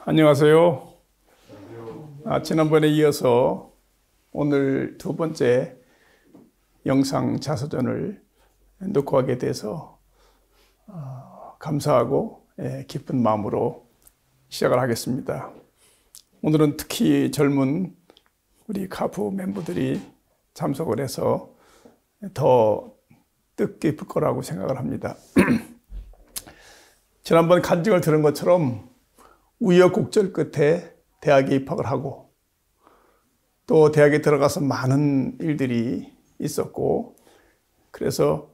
안녕하세요. 지난번에 이어서 오늘 두 번째 영상 자서전을 녹화하게 돼서 감사하고 기쁜 마음으로 시작을 하겠습니다. 오늘은 특히 젊은 우리 카프 멤버들이 참석을 해서 더 뜻깊을 거라고 생각을 합니다. 지난번 간증을 들은 것처럼 우여곡절 끝에 대학에 입학을 하고 또 대학에 들어가서 많은 일들이 있었고, 그래서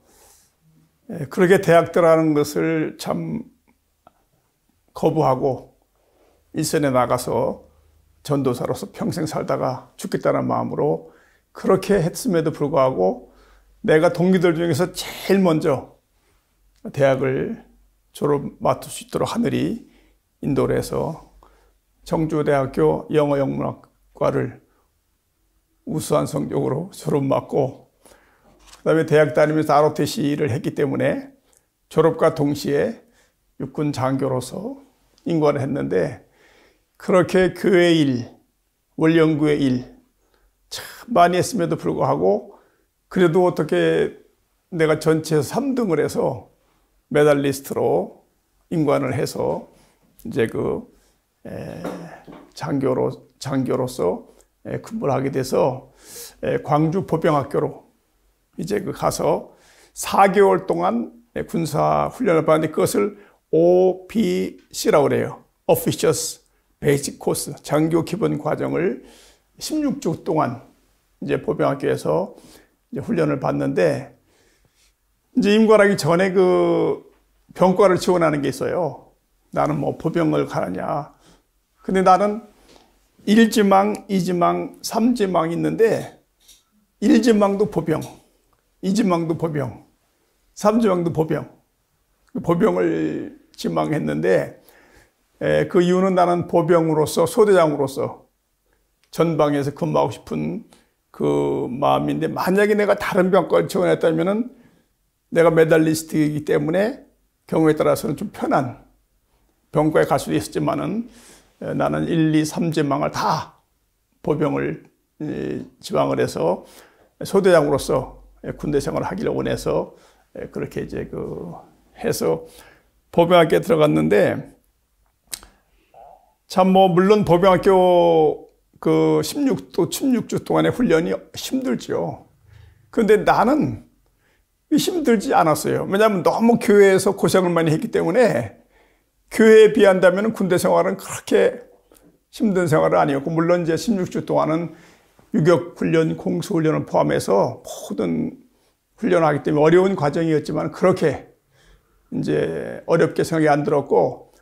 그렇게 대학 들어가는 것을 참 거부하고 일선에 나가서 전도사로서 평생 살다가 죽겠다는 마음으로 그렇게 했음에도 불구하고 내가 동기들 중에서 제일 먼저 대학을 졸업 맡을 수 있도록 하늘이 인도를 해서 청주대학교 영어영문학과를 우수한 성적으로 졸업 맡고, 그 다음에 대학 다니면서 ROTC를 했기 때문에 졸업과 동시에 육군 장교로서 임관을 했는데, 그렇게 교회 일, 원령구의 일 참 많이 했음에도 불구하고 그래도 어떻게 내가 전체에서 3등을 해서 메달리스트로 임관을 해서 이제 장교로서 근무를 하게 돼서 광주 보병학교로 이제 가서 4개월 동안 군사 훈련을 받는데, 그것을 OBC라고 그래요. Officers Basic Course, 장교 기본 과정을 16주 동안 이제 보병학교에서 이제 훈련을 받는데, 이제 임관하기 전에 병과를 지원하는 게 있어요. 나는 뭐 보병을 가느냐. 근데 나는 1지망, 2지망, 3지망이 있는데 1지망도 보병, 2지망도 보병, 3지망도 보병. 보병을 지망했는데 그 이유는 나는 보병으로서, 소대장으로서 전방에서 근무하고 싶은 그 마음인데, 만약에 내가 다른 병과를 지원했다면은 내가 메달리스트이기 때문에 경우에 따라서는 좀 편한 병과에 갈 수도 있었지만은 나는 1, 2, 3지망을 다 보병을 지망을 해서 소대장으로서 군대 생활을 하기를 원해서 그렇게 이제 해서 보병학교에 들어갔는데, 참 뭐 물론 보병학교 16주 동안의 훈련이 힘들죠. 그런데 나는 힘들지 않았어요. 왜냐하면 너무 교회에서 고생을 많이 했기 때문에 교회에 비한다면 군대 생활은 그렇게 힘든 생활은 아니었고, 물론 이제 16주 동안은 유격훈련, 공수훈련을 포함해서 모든 훈련을 하기 때문에 어려운 과정이었지만 그렇게 이제 어렵게 생각이 안 들었고,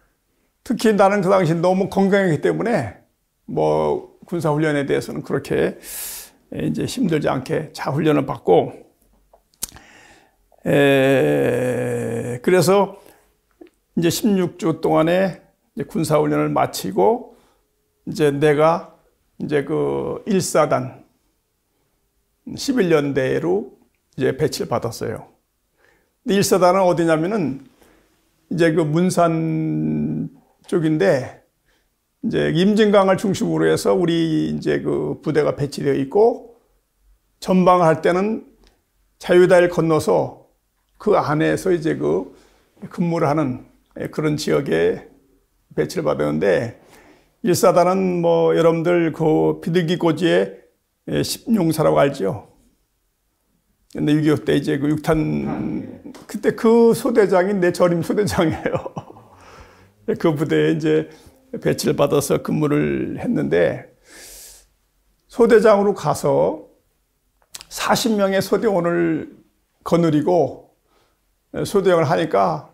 특히 나는 그 당시 너무 건강했기 때문에 뭐 군사훈련에 대해서는 그렇게 이제 힘들지 않게 잘 훈련을 받고, 그래서 이제 16주 동안에 이제 군사훈련을 마치고 이제 내가 이제 1사단 11년대로 이제 배치를 받았어요. 근데 1사단은 어디냐면은 이제 문산 쪽인데, 이제 임진강을 중심으로 해서 우리 이제 부대가 배치되어 있고, 전방을 할 때는 자유다리를 건너서 그 안에서 이제 근무를 하는 그런 지역에 배치를 받았는데, 1사단은 뭐 여러분들 비둘기고지의 십룡사라고 알죠? 근데 6.25 때 이제 6탄 그때 그 소대장이 내 전임 소대장이에요. 그 부대에 이제 배치를 받아서 근무를 했는데, 소대장으로 가서 40명의 소대원을 거느리고 소대장을 하니까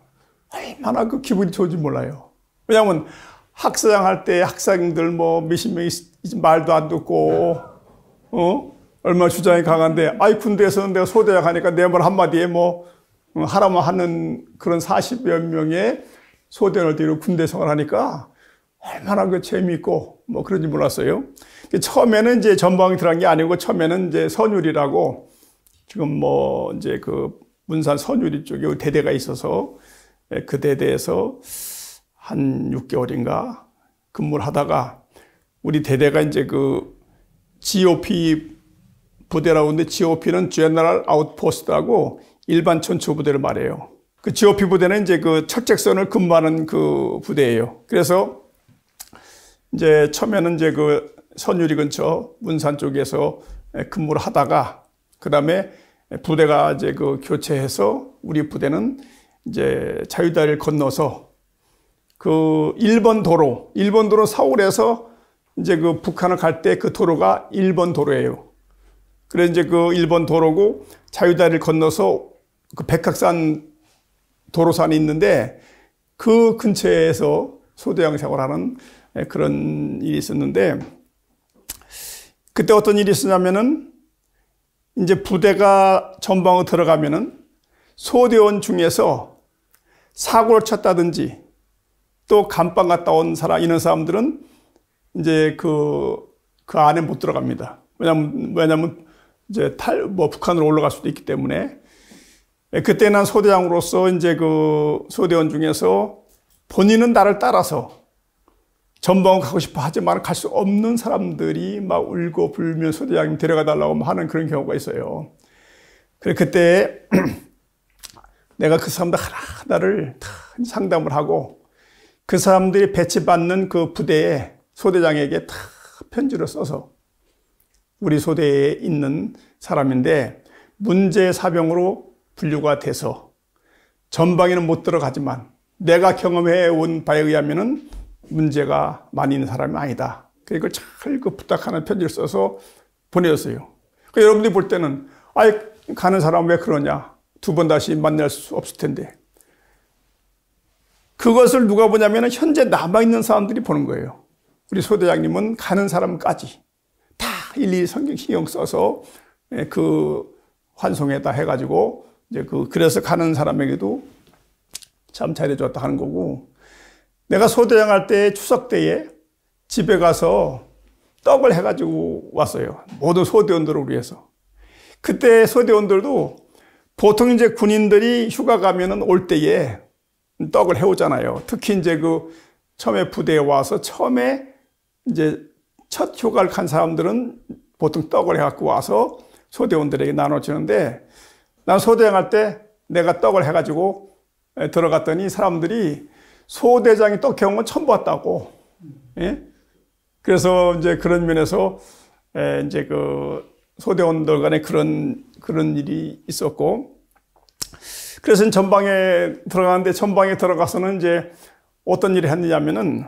얼마나 기분이 좋은지 몰라요. 왜냐하면 학사장 할 때 학생들 뭐 몇십 명이 말도 안 듣고 얼마나 주장이 강한데, 군대에서는 내가 소대장 하니까 내 말 한마디에 뭐 하라면 하는 그런 40여 명의 소대원을 데리고 군대 생활을 하니까 얼마나 재미있고 뭐 그런지 몰랐어요. 처음에는 이제 전방에 들어간 게 아니고, 처음에는 이제 선율이라고, 지금 뭐 이제 문산 선유리 쪽에 대대가 있어서 그 대대에서 한 6개월인가 근무를 하다가 우리 대대가 이제 그 GOP 부대라고 하는데 GOP는 General Outpost하고 일반 전투 부대를 말해요. 그 GOP 부대는 이제 그 철책선을 근무하는 그 부대예요. 그래서 이제 처음에는 이제 그 선유리 근처 문산 쪽에서 근무를 하다가 그 다음에 부대가 이제 그 교체해서 우리 부대는 이제 자유다리를 건너서 그 일본 도로 서울에서 이제 그 북한을 갈 때 그 도로가 일본 도로예요. 그래서 이제 그 일본 도로고 자유다리를 건너서 그 백학산 도로산이 있는데 그 근처에서 소대장 생활을 하는 그런 일이 있었는데 그때 어떤 일이 있었냐면은 이제 부대가 전방으로 들어가면은 소대원 중에서 사고를 쳤다든지 또 감방 갔다 온 사람, 이런 사람들은 이제 그 안에 못 들어갑니다. 왜냐면 이제 북한으로 올라갈 수도 있기 때문에. 그때 난 소대장으로서 이제 그 소대원 중에서 본인은 나를 따라서 전방 가고 싶어 하지만 갈 수 없는 사람들이 막 울고 불면 소대장님 데려가 달라고 하는 그런 경우가 있어요. 그래 그때 내가 그 사람들 하나하나를 다 상담을 하고 그 사람들이 배치받는 그 부대에 소대장에게 다 편지를 써서 우리 소대에 있는 사람인데 문제 사병으로 분류가 돼서 전방에는 못 들어가지만 내가 경험해 온 바에 의하면은 문제가 많이 있는 사람이 아니다. 그걸 잘 그 부탁하는 편지를 써서 보내줬어요. 그러니까 여러분들이 볼 때는 가는 사람 왜 그러냐? 두 번 다시 만날 수 없을 텐데. 그것을 누가 보냐면 현재 남아있는 사람들이 보는 거예요. 우리 소대장님은 가는 사람까지 다 일일이 신경 써서 그 환송에다 해가지고 이제 그래서 가는 사람에게도 참 잘해줬다 하는 거고, 내가 소대장 할 때 추석 때에 집에 가서 떡을 해가지고 왔어요. 모든 소대원들을 위해서. 그때 소대원들도 보통 이제 군인들이 휴가 가면은 올 때에 떡을 해오잖아요. 특히 이제 그 처음에 부대에 와서 처음에 이제 첫 휴가를 간 사람들은 보통 떡을 해갖고 와서 소대원들에게 나눠주는데, 난 소대장 할 때 내가 떡을 해가지고 들어갔더니 사람들이 소대장이 떡 해온 건 처음 봤다고. 예? 그래서 이제 그런 면에서 이제 그 소대원들 간에 그런 일이 있었고, 그래서 전방에 들어가는데 전방에 들어가서는 이제 어떤 일을 했느냐면은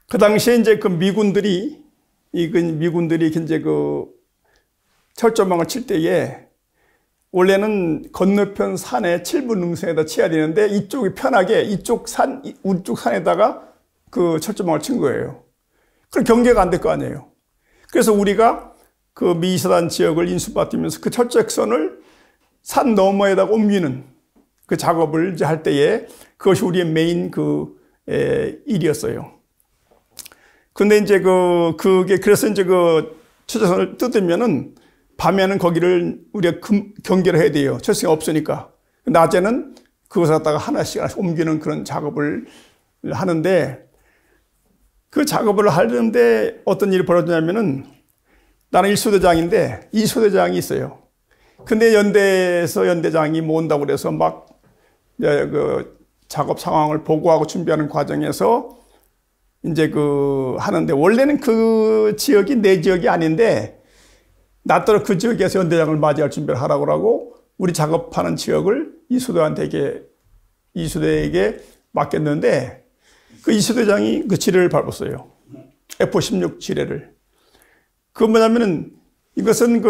그 당시에 이제 그 미군들이 이제 그 철조망을 칠 때에 원래는 건너편 산에 7분 능선에다 치야 되는데 이쪽이 편하게 우쪽 산에다가 그 철조망을 친 거예요. 그럼 경계가 안 될 거 아니에요. 그래서 우리가 그 미사단 지역을 인수받으면서 그 철책선을 산 너머에다가 옮기는 그 작업을 이제 할 때에 그것이 우리의 메인 일이었어요. 근데 이제 그래서 이제 그 철책선을 뜯으면은 밤에는 거기를 우리가 경계를 해야 돼요. 철책이 없으니까. 낮에는 그것을 갖다가 하나씩 옮기는 그런 작업을 하는데, 그 작업을 하는데 어떤 일이 벌어지냐면은 나는 1소대장인데 2소대장이 있어요. 근데 연대에서 연대장이 모은다고 그래서 막 그 작업 상황을 보고하고 준비하는 과정에서 이제 하는데, 원래는 그 지역이 내 지역이 아닌데 나더러 그 지역에서 연대장을 맞이할 준비를 하라고 하고 우리 작업하는 지역을 이소대에게 맡겼는데, 그 이소대장이 그 지뢰를 밟았어요. F-16 지뢰를. 그 뭐냐면은 이것은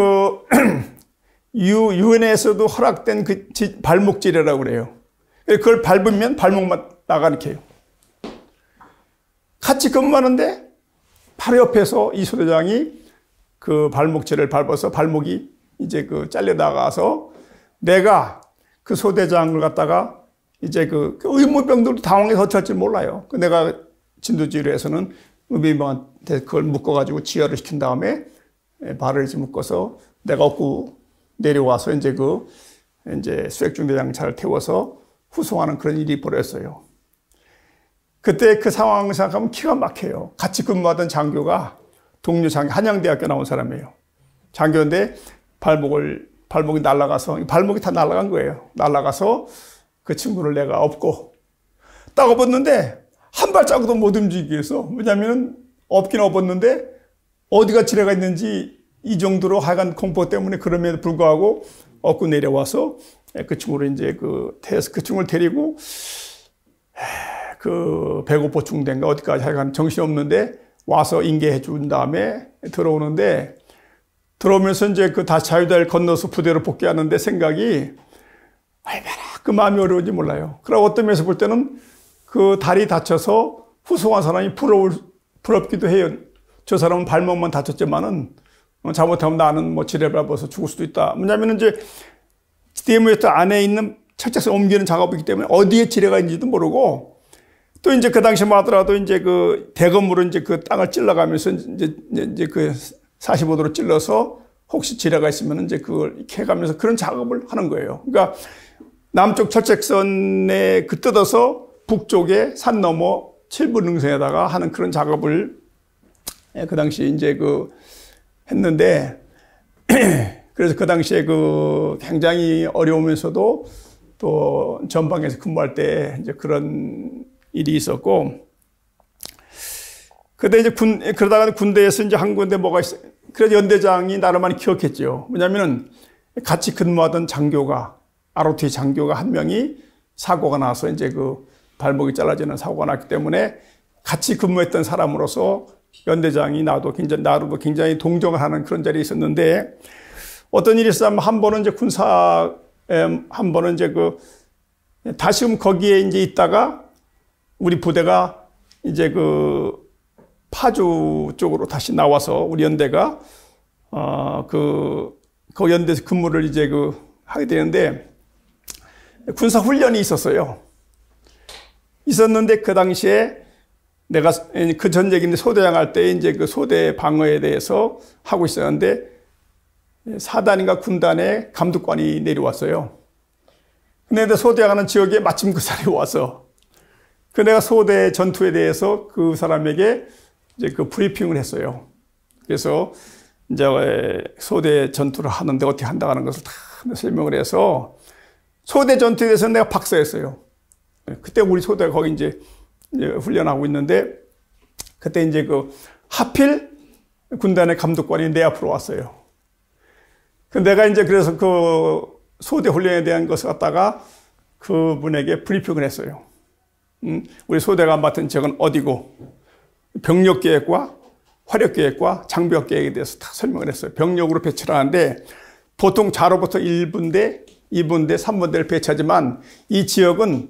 유엔에서도 허락된 발목 지뢰라고 그래요. 그걸 밟으면 발목만 나가게 해요. 같이 근무하는데 바로 옆에서 이 소대장이 그 발목 지뢰를 밟아서 발목이 이제 잘려 나가서, 내가 그 소대장을 갖다가 이제 그 의무병들도 당황해서 어떻게 할지 몰라요. 내가 진두지휘에서는 의무병한테 그걸 묶어가지고 지혈을 시킨 다음에 발을 이제 묶어서 내가 업고 내려와서 이제 이제 수액중대장차를 태워서 후송하는 그런 일이 벌어졌어요. 그때 그 상황 생각하면 기가 막혀요. 같이 근무하던 장교가 동료 장교, 한양대학교 나온 사람이에요. 장교인데 발목이 날아가서, 발목이 다 날아간 거예요. 날아가서 그 친구를 내가 업고, 딱 업었는데 한 발자국도 못 움직이게 해서, 왜냐면 업긴 업었는데 어디가 지뢰가 있는지 이 정도로 하여간 공포 때문에 그럼에도 불구하고 업고 내려와서 그 친구를 이제 그 친구를 데리고 그 배고파중대인가 어디까지 하여간 정신없는데 와서 인계해 준 다음에 들어오는데, 들어오면서 이제 그 다시 자유다리를 건너서 부대로 복귀하는데 생각이 얼마나 그 마음이 어려운지 몰라요. 그러고 어떤 면에서 볼 때는 그 다리 다쳐서 후송한 사람이 부럽기도 해요. 저 사람은 발목만 다쳤지만은 잘못하면 나는 뭐 지뢰 밟아서 죽을 수도 있다. 뭐냐면 이제 데모에서 안에 있는 철책선 옮기는 작업이기 때문에 어디에 지뢰가 있는지도 모르고, 또 이제 그 당시만 하더라도 이제 그 대검으로 이제 그 땅을 찔러가면서 이제 그 45도로 찔러서 혹시 지뢰가 있으면 이제 그걸 이렇게 해가면서 그런 작업을 하는 거예요. 그러니까 남쪽 철책선에 그 뜯어서 북쪽에 산 너머 7분 능선에다가 하는 그런 작업을 그 당시 이제 그 했는데, 그래서 그 당시에 그 굉장히 어려우면서도 또 전방에서 근무할 때 이제 그런 일이 있었고, 그때 이제 그러다가 군대에서 이제 한 군데 뭐가 있어요. 그래서 연대장이 나를 많이 기억했죠. 왜냐면은 같이 근무하던 장교가, ROT 장교가 한 명이 사고가 나서 이제 그 발목이 잘라지는 사고가 났기 때문에 같이 근무했던 사람으로서 연대장이 나로도 굉장히 동정을 하는 그런 자리에 있었는데, 어떤 일이 있었냐면 한 번은 이제 한 번은 이제 다시금 거기에 이제 있다가 우리 부대가 이제 그 파주 쪽으로 다시 나와서 우리 연대가 그 연대에서 근무를 이제 하게 되는데, 군사 훈련이 있었는데 그 당시에 내가 그 전 얘기인데 소대장 할 때 이제 그 소대 방어에 대해서 하고 있었는데, 사단인가 군단에 감독관이 내려왔어요. 근데 소대장 하는 지역에 마침 그 사람이 와서 내가 소대 전투에 대해서 그 사람에게 이제 그 브리핑을 했어요. 그래서 이제 소대 전투를 하는데 어떻게 한다고 하는 것을 다 설명을 해서 소대 전투에 대해서 내가 박사였어요. 그때 우리 소대가 거기 이제 훈련하고 있는데, 그때 이제 하필 군단의 감독관이 내 앞으로 왔어요. 내가 이제 그래서 그 소대 훈련에 대한 것을 갖다가 그분에게 브리핑을 했어요. 우리 소대가 맡은 지역은 어디고, 병력 계획과 화력 계획과 장벽 계획에 대해서 다 설명을 했어요. 병력으로 배치를 하는데 보통 자로부터 1분대, 2분대, 3분대를 배치하지만 이 지역은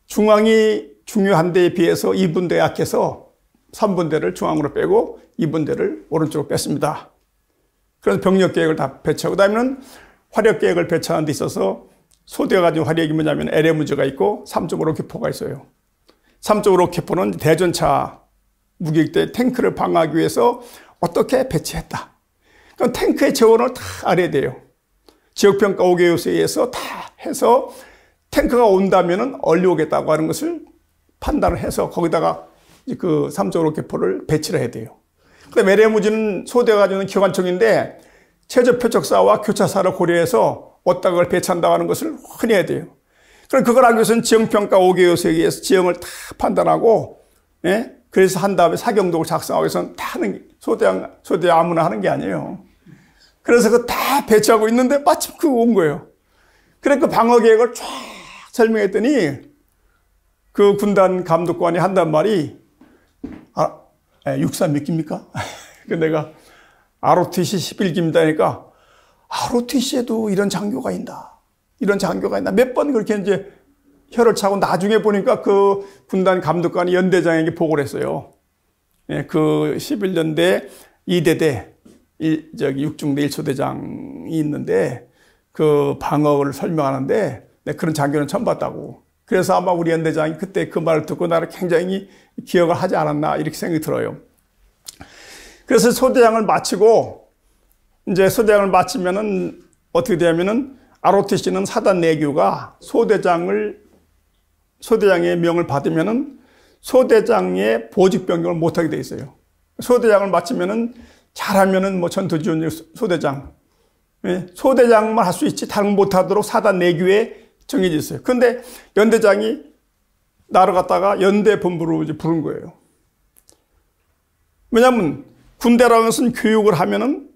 중앙이 중요한 데에 비해서 2분대가 약해서 3분대를 중앙으로 빼고 2분대를 오른쪽으로 뺐습니다. 그래서 병력 계획을 다 배치하고, 그다음에는 화력 계획을 배치하는 데 있어서 소대가 가진 화력이 뭐냐면 LMG가 있고 3.5 로켓포가 있어요. 3.5 로켓포는 대전차 무기대 탱크를 방어하기 위해서 어떻게 배치했다. 그럼 탱크의 재원을 다 알아야 돼요. 지역평가 5개 요소에 의해서 다 해서 탱크가 온다면은 얼리 오겠다고 하는 것을 판단을 해서 거기다가 그 3.5 로켓포를 배치를 해야 돼요. 그다음에 LMG는 소대가 가지는 기관총인데 최저 표적사와 교차사를 고려해서 어디다 그걸 배치한다고 하는 것을 흔히 해야 돼요. 그럼 그걸 하기 위해서는 지형평가 5개 요소에 의해서 지형을 다 판단하고, 예? 그래서 한 다음에 사경도를 작성하기 위해서는 다 하는, 소대 아무나 하는 게 아니에요. 그래서 그거 다 배치하고 있는데 마침 그거 온 거예요. 그래서 그 방어 계획을 쫙 설명했더니 그 군단 감독관이 한단 말이, 육사 몇 기입니까? 그 내가 ROTC 11기입니다. 그러니까 ROTC에도 이런 장교가 있나? 이런 장교가 있나? 몇 번 그렇게 이제 혀를 차고 나중에 보니까 그 군단 감독관이 연대장에게 보고를 했어요. 예, 그 11년대 2대대, 육중대 1소대장이 있는데 그 방어를 설명하는데 그런 장교는 처음 봤다고. 그래서 아마 우리 연대장이 그때 그 말을 듣고 나를 굉장히 기억을 하지 않았나 이렇게 생각이 들어요. 그래서 소대장을 마치고, 이제 소대장을 마치면은 어떻게 되냐면은 ROTC는 사단 내교가 소대장의 명을 받으면은 소대장의 보직 변경을 못하게 돼 있어요. 소대장을 마치면은 잘하면은 뭐 전투지휘 소대장, 소대장만 할 수 있지 다른 건 못하도록 사단 내규에 정해져 있어요. 그런데 연대장이 나를 갖다가 연대 본부로 이제 부른 거예요. 왜냐하면 군대라는 것은 교육을 하면은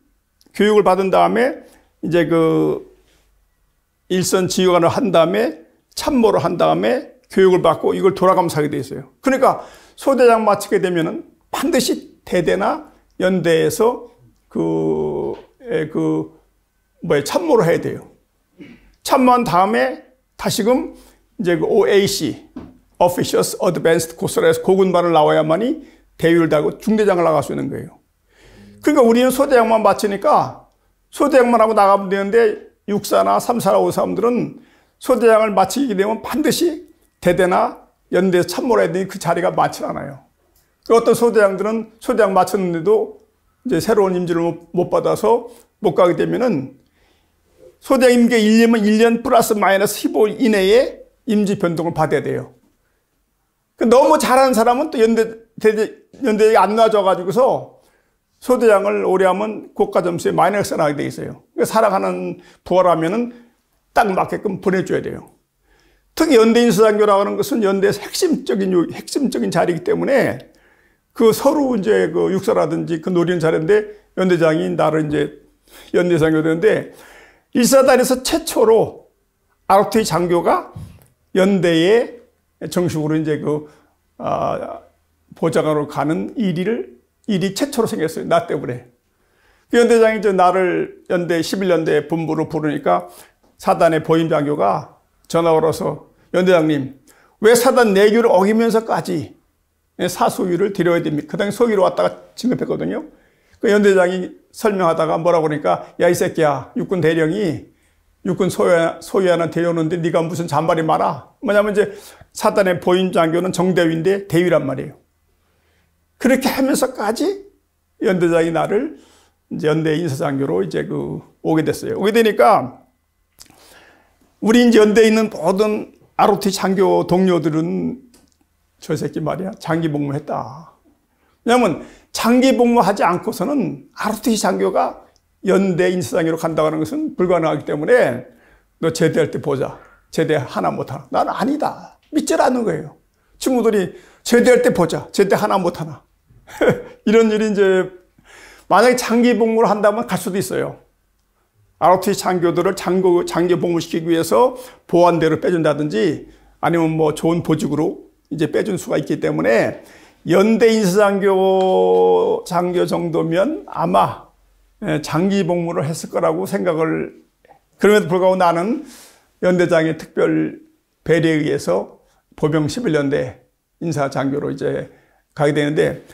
교육을 받은 다음에 이제 그 일선 지휘관을 한 다음에 참모를 한 다음에 교육을 받고 이걸 돌아가면서 하게 돼 있어요. 그러니까 소대장 마치게 되면은 반드시 대대나 연대에서 참모를 해야 돼요. 참모한 다음에 다시금 이제 그 OAC, Officers Advanced Course로 해서 고군반을 나와야만이 대위를 달고 중대장을 나갈 수 있는 거예요. 그러니까 우리는 소대장만 마치니까 소대장만 하고 나가면 되는데 육사나 삼사나 오사람들은 소대장을 마치게 되면 반드시 대대나 연대에서 참모를 해야 되니 그 자리가 많지 않아요. 어떤 소대장들은 소대장 마쳤는데도 이제 새로운 임지를 못 받아서 못 가게 되면은 소대장 임기 1년이면 1년 플러스 마이너스 15일 이내에 임지 변동을 받아야 돼요. 너무 잘하는 사람은 또 연대에 안 놔줘가지고서 소대장을 오래 하면 고가 점수에 마이너스가 나게 돼 있어요. 살아가는 부하라면은 딱 맞게끔 보내줘야 돼요. 특히 연대 인사장교라고 하는 것은 연대에서 핵심적인 자리이기 때문에 그 서로 이제 그 육사라든지 그 노리는 자리인데 연대장이 나를 이제 연대장교 되는데 일사단에서 최초로 ROT 장교가 연대에 정식으로 이제 보좌관으로 가는 일이 최초로 생겼어요. 나 때문에. 연대장이 나를 연대 11년대 본부로 부르니까 사단의 보임 장교가 전화 걸어서 연대장님, 왜 사단 내규를 어기면서까지 사소위를 드려야 됩니까? 그 당시 소위로 왔다가 진급했거든요. 그 연대장이 설명하다가 뭐라고 그러니까, 야, 이 새끼야, 육군 대령이 육군 소위 하나 데려오는데 네가 무슨 잔말이 많아? 뭐냐면 이제 사단의 보임 장교는 정대위인데 대위란 말이에요. 그렇게 하면서까지 연대장이 나를 이제 연대 인사장교로 이제 오게 됐어요. 오게 되니까 우리 이제 연대에 있는 모든 ROT 장교 동료들은 저 새끼 말이야 장기 복무했다. 왜냐면 장기 복무하지 않고서는 ROT 장교가 연대 인사장교로 간다고 하는 것은 불가능하기 때문에 너 제대할 때 보자. 제대 하나 못하나. 나는 아니다. 믿질 않는 거예요. 친구들이 제대할 때 보자. 제대 하나 못하나. 이런 일이 이제 만약에 장기 복무를 한다면 갈 수도 있어요. ROT 장교들을 장기 복무시키기 위해서 보안대로 빼준다든지 아니면 뭐 좋은 보직으로 이제 빼준 수가 있기 때문에 연대 인사장교 정도면 아마 장기 복무를 했을 거라고 생각을, 그럼에도 불구하고 나는 연대장의 특별 배려에 의해서 보병 11년대 인사장교로 이제 가게 되는데,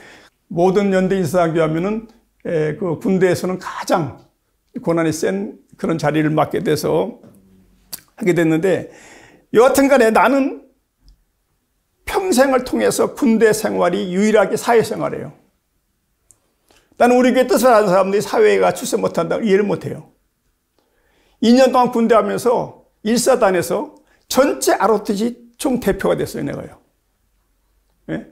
모든 연대 인사장교 하면은 그 군대에서는 가장 고난이 센 그런 자리를 맡게 돼서 하게 됐는데, 여하튼 간에 나는 평생을 통해서 군대 생활이 유일하게 사회생활이에요. 나는 우리 교회 뜻을 아는 사람들이 사회가 출세 못한다고 이해를 못해요. 2년 동안 군대 하면서 일사단에서 전체 ROTC 총 대표가 됐어요, 내가요. 예?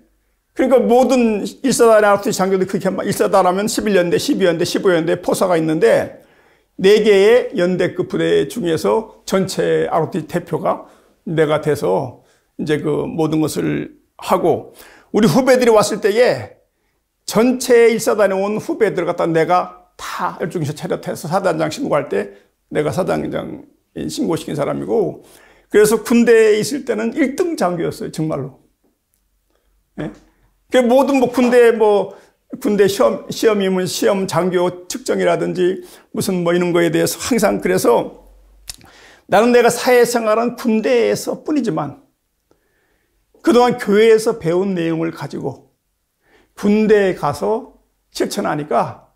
그러니까 모든 일사단의 ROTC 장교들 그렇게 하면 일사단 하면 11연대, 12연대, 15연대 포사가 있는데 4개의 연대급 부대 중에서 전체 ROTC 대표가 내가 돼서 이제 그 모든 것을 하고, 우리 후배들이 왔을 때에 전체 일사단에 온 후배들 갖다 내가 다 열중해서 차렷해서 사단장 신고할 때 내가 사단장 신고시킨 사람이고, 그래서 군대에 있을 때는 1등 장교였어요, 정말로. 예? 그 모든 군대 시험이면 시험 장교 측정이라든지 무슨 이런 거에 대해서 항상, 그래서 나는 내가 사회생활은 군대에서 뿐이지만 그동안 교회에서 배운 내용을 가지고 군대에 가서 실천하니까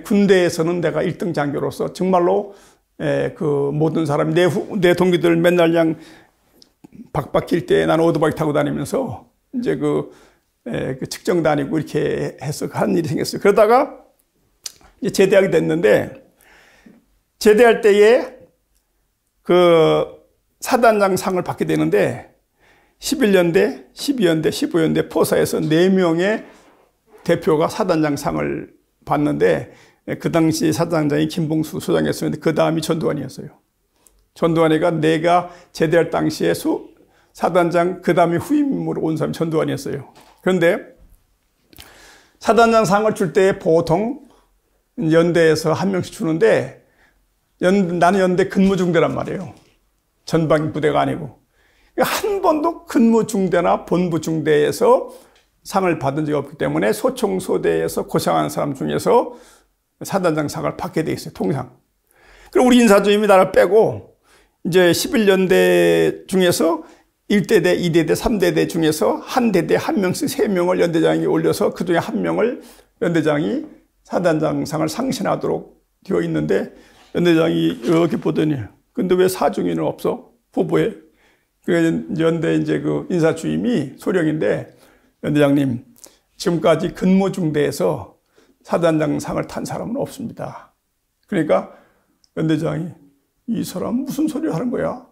군대에서는 내가 1등 장교로서 정말로 그 모든 사람, 내 동기들 맨날 그냥 박박힐 때 나는 오토바이 타고 다니면서 이제 그 측정 다니고 이렇게 해서 하는 일이 생겼어요. 그러다가 이제 제대하게 됐는데, 제대할 때에 그 사단장 상을 받게 되는데, 11연대, 12연대, 15연대 포사에서 4명의 대표가 사단장 상을 받는데 그 당시 사단장이 김봉수 소장이었는데 그 다음이 전두환이었어요. 전두환이가 내가 제대할 당시에 사단장 그 다음에 후임으로 온 사람이 전두환이었어요. 그런데 사단장 상을 줄 때 보통 연대에서 한 명씩 주는데 나는 연대 근무중대란 말이에요. 전방 부대가 아니고. 한 번도 근무중대나 본부중대에서 상을 받은 적이 없기 때문에 소총소대에서 고생하는 사람 중에서 사단장 상을 받게 돼 있어요. 통상. 그리고 우리 인사주임이 나를 빼고 이제 11연대 중에서 1대대, 2대대, 3대대 중에서 한 대대 한 명씩 3명을 연대장이 올려서 그 중에 한 명을 연대장이 사단장상을 상신하도록 되어 있는데 연대장이 이렇게 보더니 근데 왜 사중위는 없어? 후보에. 그 연대 이제 그 인사주임이 소령인데 연대장님 지금까지 근무중대에서 사단장상을 탄 사람은 없습니다. 그러니까 연대장이 이 사람 무슨 소리 하는 거야?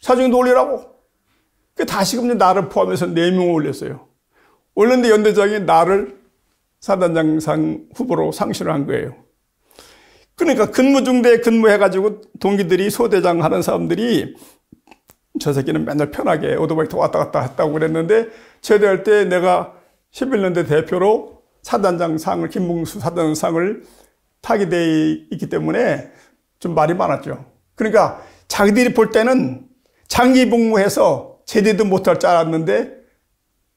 사중위도 올리라고. 다시금 나를 포함해서 4명을 올렸어요. 올렸는데 연대장이 나를 사단장상 후보로 상실을 한 거예요. 그러니까 근무중대에 근무해가지고 동기들이 소대장 하는 사람들이 저 새끼는 맨날 편하게 오토바이 타고 왔다 갔다 했다고 그랬는데 제대할 때 내가 11년대 대표로 사단장상을 김봉수 사단장상을 타게 돼 있기 때문에 좀 말이 많았죠. 그러니까 자기들이 볼 때는 장기 복무해서 제대도 못할 줄 알았는데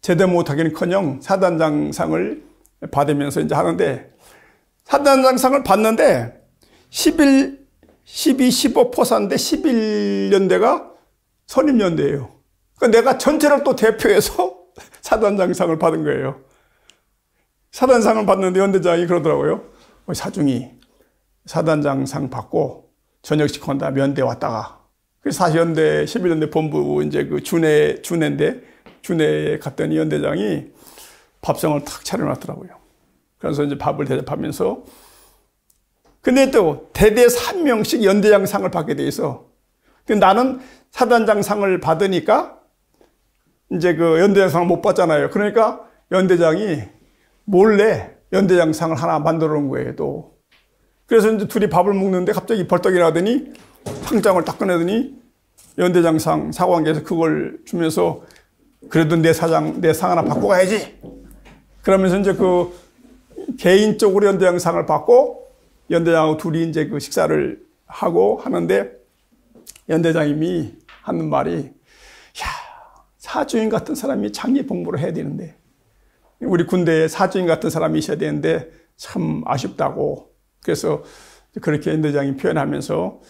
제대 못하기는커녕 사단장상을 받으면서 이제 하는데 사단장상을 받는데 11, 12, 15 포사인데 11연대가 선임연대예요. 그러니까 내가 전체를 또 대표해서 사단장상을 받은 거예요. 사단상을 받는데 연대장이 그러더라고요. 사중이 사단장상 받고 저녁식 한 다음에 연대 왔다가 그래서 다시 연대 11연대 본부 이제 그 준회에 갔더니 연대장이 밥상을 탁 차려놨더라고요. 그래서 이제 밥을 대접하면서 근데 또 대대에서 한 명씩 연대장상을 받게 돼 있어. 근데 나는 사단장상을 받으니까 이제 그 연대장상을 못 받잖아요. 그러니까 연대장이 몰래 연대장상을 하나 만들어 놓은 거예요, 또. 그래서 이제 둘이 밥을 먹는데 갑자기 벌떡 일어나더니 상장을 딱 꺼내더니 연대장상 사관계에서 그걸 주면서 그래도 내 상 하나 받고 가야지. 그러면서 이제 그 개인적으로 연대장상을 받고 연대장하고 둘이 이제 그 식사를 하고 하는데 연대장님이 하는 말이 야, 사주인 같은 사람이 장기 복무를 해야 되는데 우리 군대에 사주인 같은 사람이 있어야 되는데 참 아쉽다고. 그래서 그렇게 연대장이 표현하면서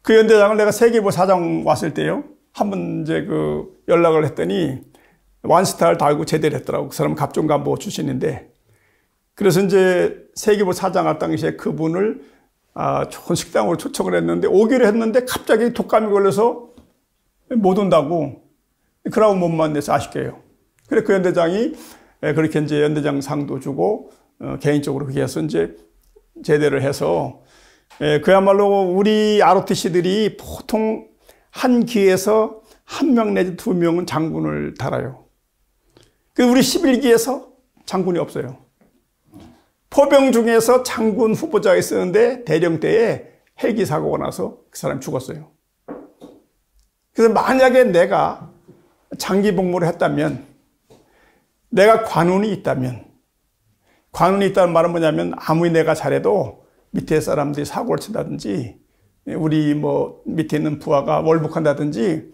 그 연대장을 내가 세계보 사장 왔을 때요. 한번 이제 그 연락을 했더니 완스타를 달고 제대를 했더라고. 그 사람은 갑종간보 출신인데. 그래서 이제 세계보 사장 할 당시에 그분을 좋은 식당으로 초청을 했는데 오기로 했는데 갑자기 독감이 걸려서 못 온다고. 그러고 못 만나서 아쉽게요. 그래 그 연대장이 그렇게 이제 연대장 상도 주고 개인적으로 그렇게 해서 이제 제대를 해서 그야말로 우리 ROTC들이 보통 한 기에서 한 명 내지 2명은 장군을 달아요. 우리 11기에서 장군이 없어요. 포병 중에서 장군 후보자가 있었는데 대령 때에 헬기 사고가 나서 그 사람이 죽었어요. 그래서 만약에 내가 장기 복무를 했다면 내가 관운이 있다는 말은 뭐냐면 아무리 내가 잘해도 밑에 사람들이 사고를 친다든지 우리 뭐 밑에 있는 부하가 월북한다든지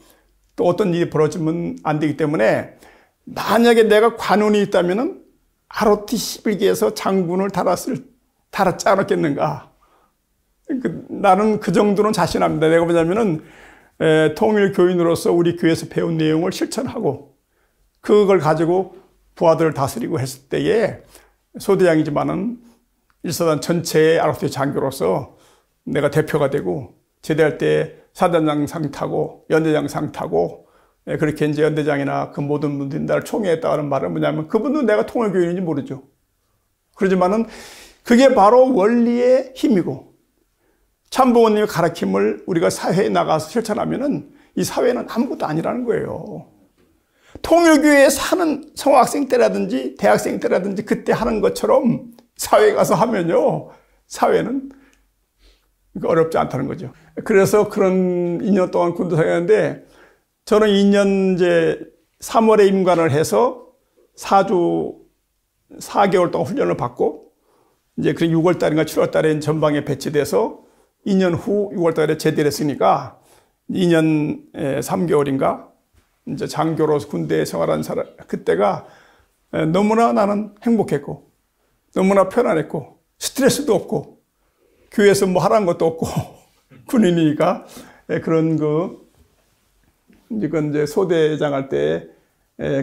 또 어떤 일이 벌어지면 안 되기 때문에 만약에 내가 관운이 있다면은 ROT 11기에서 장군을 달았지 않았겠는가. 나는 그 정도는 자신합니다. 내가 뭐냐면은 통일교인으로서 우리 교회에서 배운 내용을 실천하고 그걸 가지고 부하들을 다스리고 했을 때에 소대장이지만은 1사단 전체의 ROT 장교로서 내가 대표가 되고 제대할 때 사단장 상 타고 연대장 상 타고 그렇게 이제 연대장이나 그 모든 분들이 나를 총애했다는 말은 뭐냐면 그분도 내가 통일교인인지 모르죠. 그러지만은 그게 바로 원리의 힘이고 참부모님의 가르침을 우리가 사회에 나가서 실천하면은 이 사회는 아무것도 아니라는 거예요. 통일교회에 사는 성학생 때라든지 대학생 때라든지 그때 하는 것처럼 사회에 가서 하면요, 사회는 어렵지 않다는 거죠. 그래서 그런 2년 동안 군대 생활했는데, 저는 2년 이제 3월에 임관을 해서 4개월 동안 훈련을 받고, 이제 그 6월 달인가 7월 달에 전방에 배치돼서 2년 후 6월 달에 제대를 했으니까 2년 3개월인가 이제 장교로서 군대에 생활한 사람, 그때가 너무나 나는 행복했고, 너무나 편안했고, 스트레스도 없고, 교회에서 뭐 하라는 것도 없고, 군인이니까, 그런 이건 이제 소대장 할 때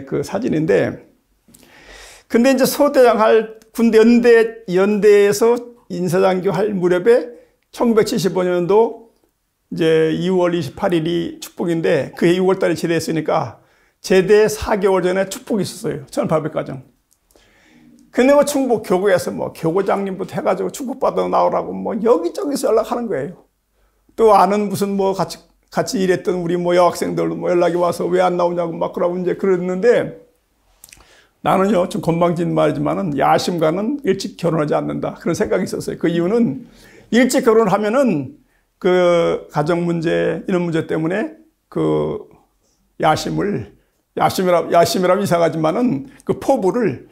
그 사진인데, 근데 이제 소대장 할 군대 연대에서 인사장교 할 무렵에 1975년도 이제 2월 28일이 축복인데, 그해 6월 달에 제대했으니까 제대 4개월 전에 축복이 있었어요. 1800가정. 근데 뭐 충북 교구에서 뭐 교구장님부터 해가지고 축복받아 나오라고 뭐 여기저기서 연락하는 거예요. 또 아는 무슨 뭐 같이 일했던 우리 뭐 여학생들 뭐 연락이 와서 왜 안 나오냐고 막 그러고 이제 그랬는데, 나는요, 좀 건방진 말이지만은 야심가는 일찍 결혼하지 않는다. 그런 생각이 있었어요. 그 이유는 일찍 결혼하면은 그 가정 문제, 이런 문제 때문에 그 야심이라면 이상하지만은 그 포부를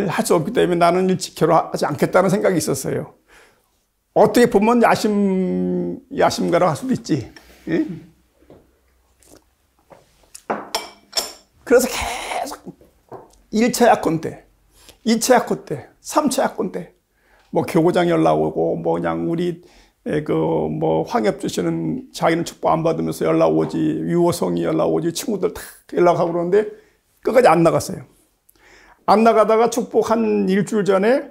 할 수 없기 때문에 나는 일찍 결혼하지 않겠다는 생각이 있었어요. 어떻게 보면 야심가라고 할 수도 있지. 예? 그래서 계속 1차 약혼 때, 2차 약혼 때, 3차 약혼 때, 뭐 교구장 연락 오고, 뭐 그냥 우리 뭐 황엽주 씨는 자기는 축복 안 받으면서 연락 오지, 유호성이 연락 오지, 친구들 다 연락하고 그러는데 끝까지 안 나갔어요. 안 나가다가 축복 한 일주일 전에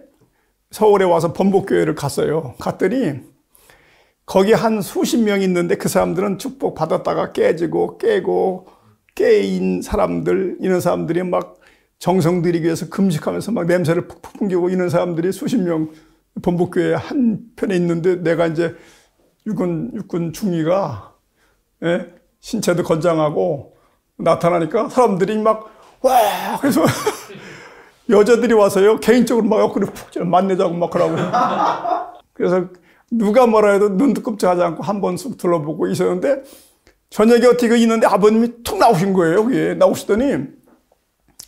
서울에 와서 범복교회를 갔어요. 갔더니 거기 한 수십 명 있는데 그 사람들은 축복 받았다가 깨지고 깨고 깨인 사람들, 이런 사람들이 막 정성 들이기 위해서 금식하면서 막 냄새를 푹푹 풍기고 이런 사람들이 수십 명 범복교회 한 편에 있는데, 내가 이제 육군 중위가, 예? 신체도 건장하고 나타나니까 사람들이 막 와 그래서 여자들이 와서요 개인적으로 막 옆구리 푹 만나자고 막 그러고 그래서 누가 뭐라 해도 눈도 끔찍하지 않고 한 번 쑥 둘러보고 있었는데, 저녁에 어떻게 있는데 아버님이 툭 나오신 거예요. 여기에 나오시더니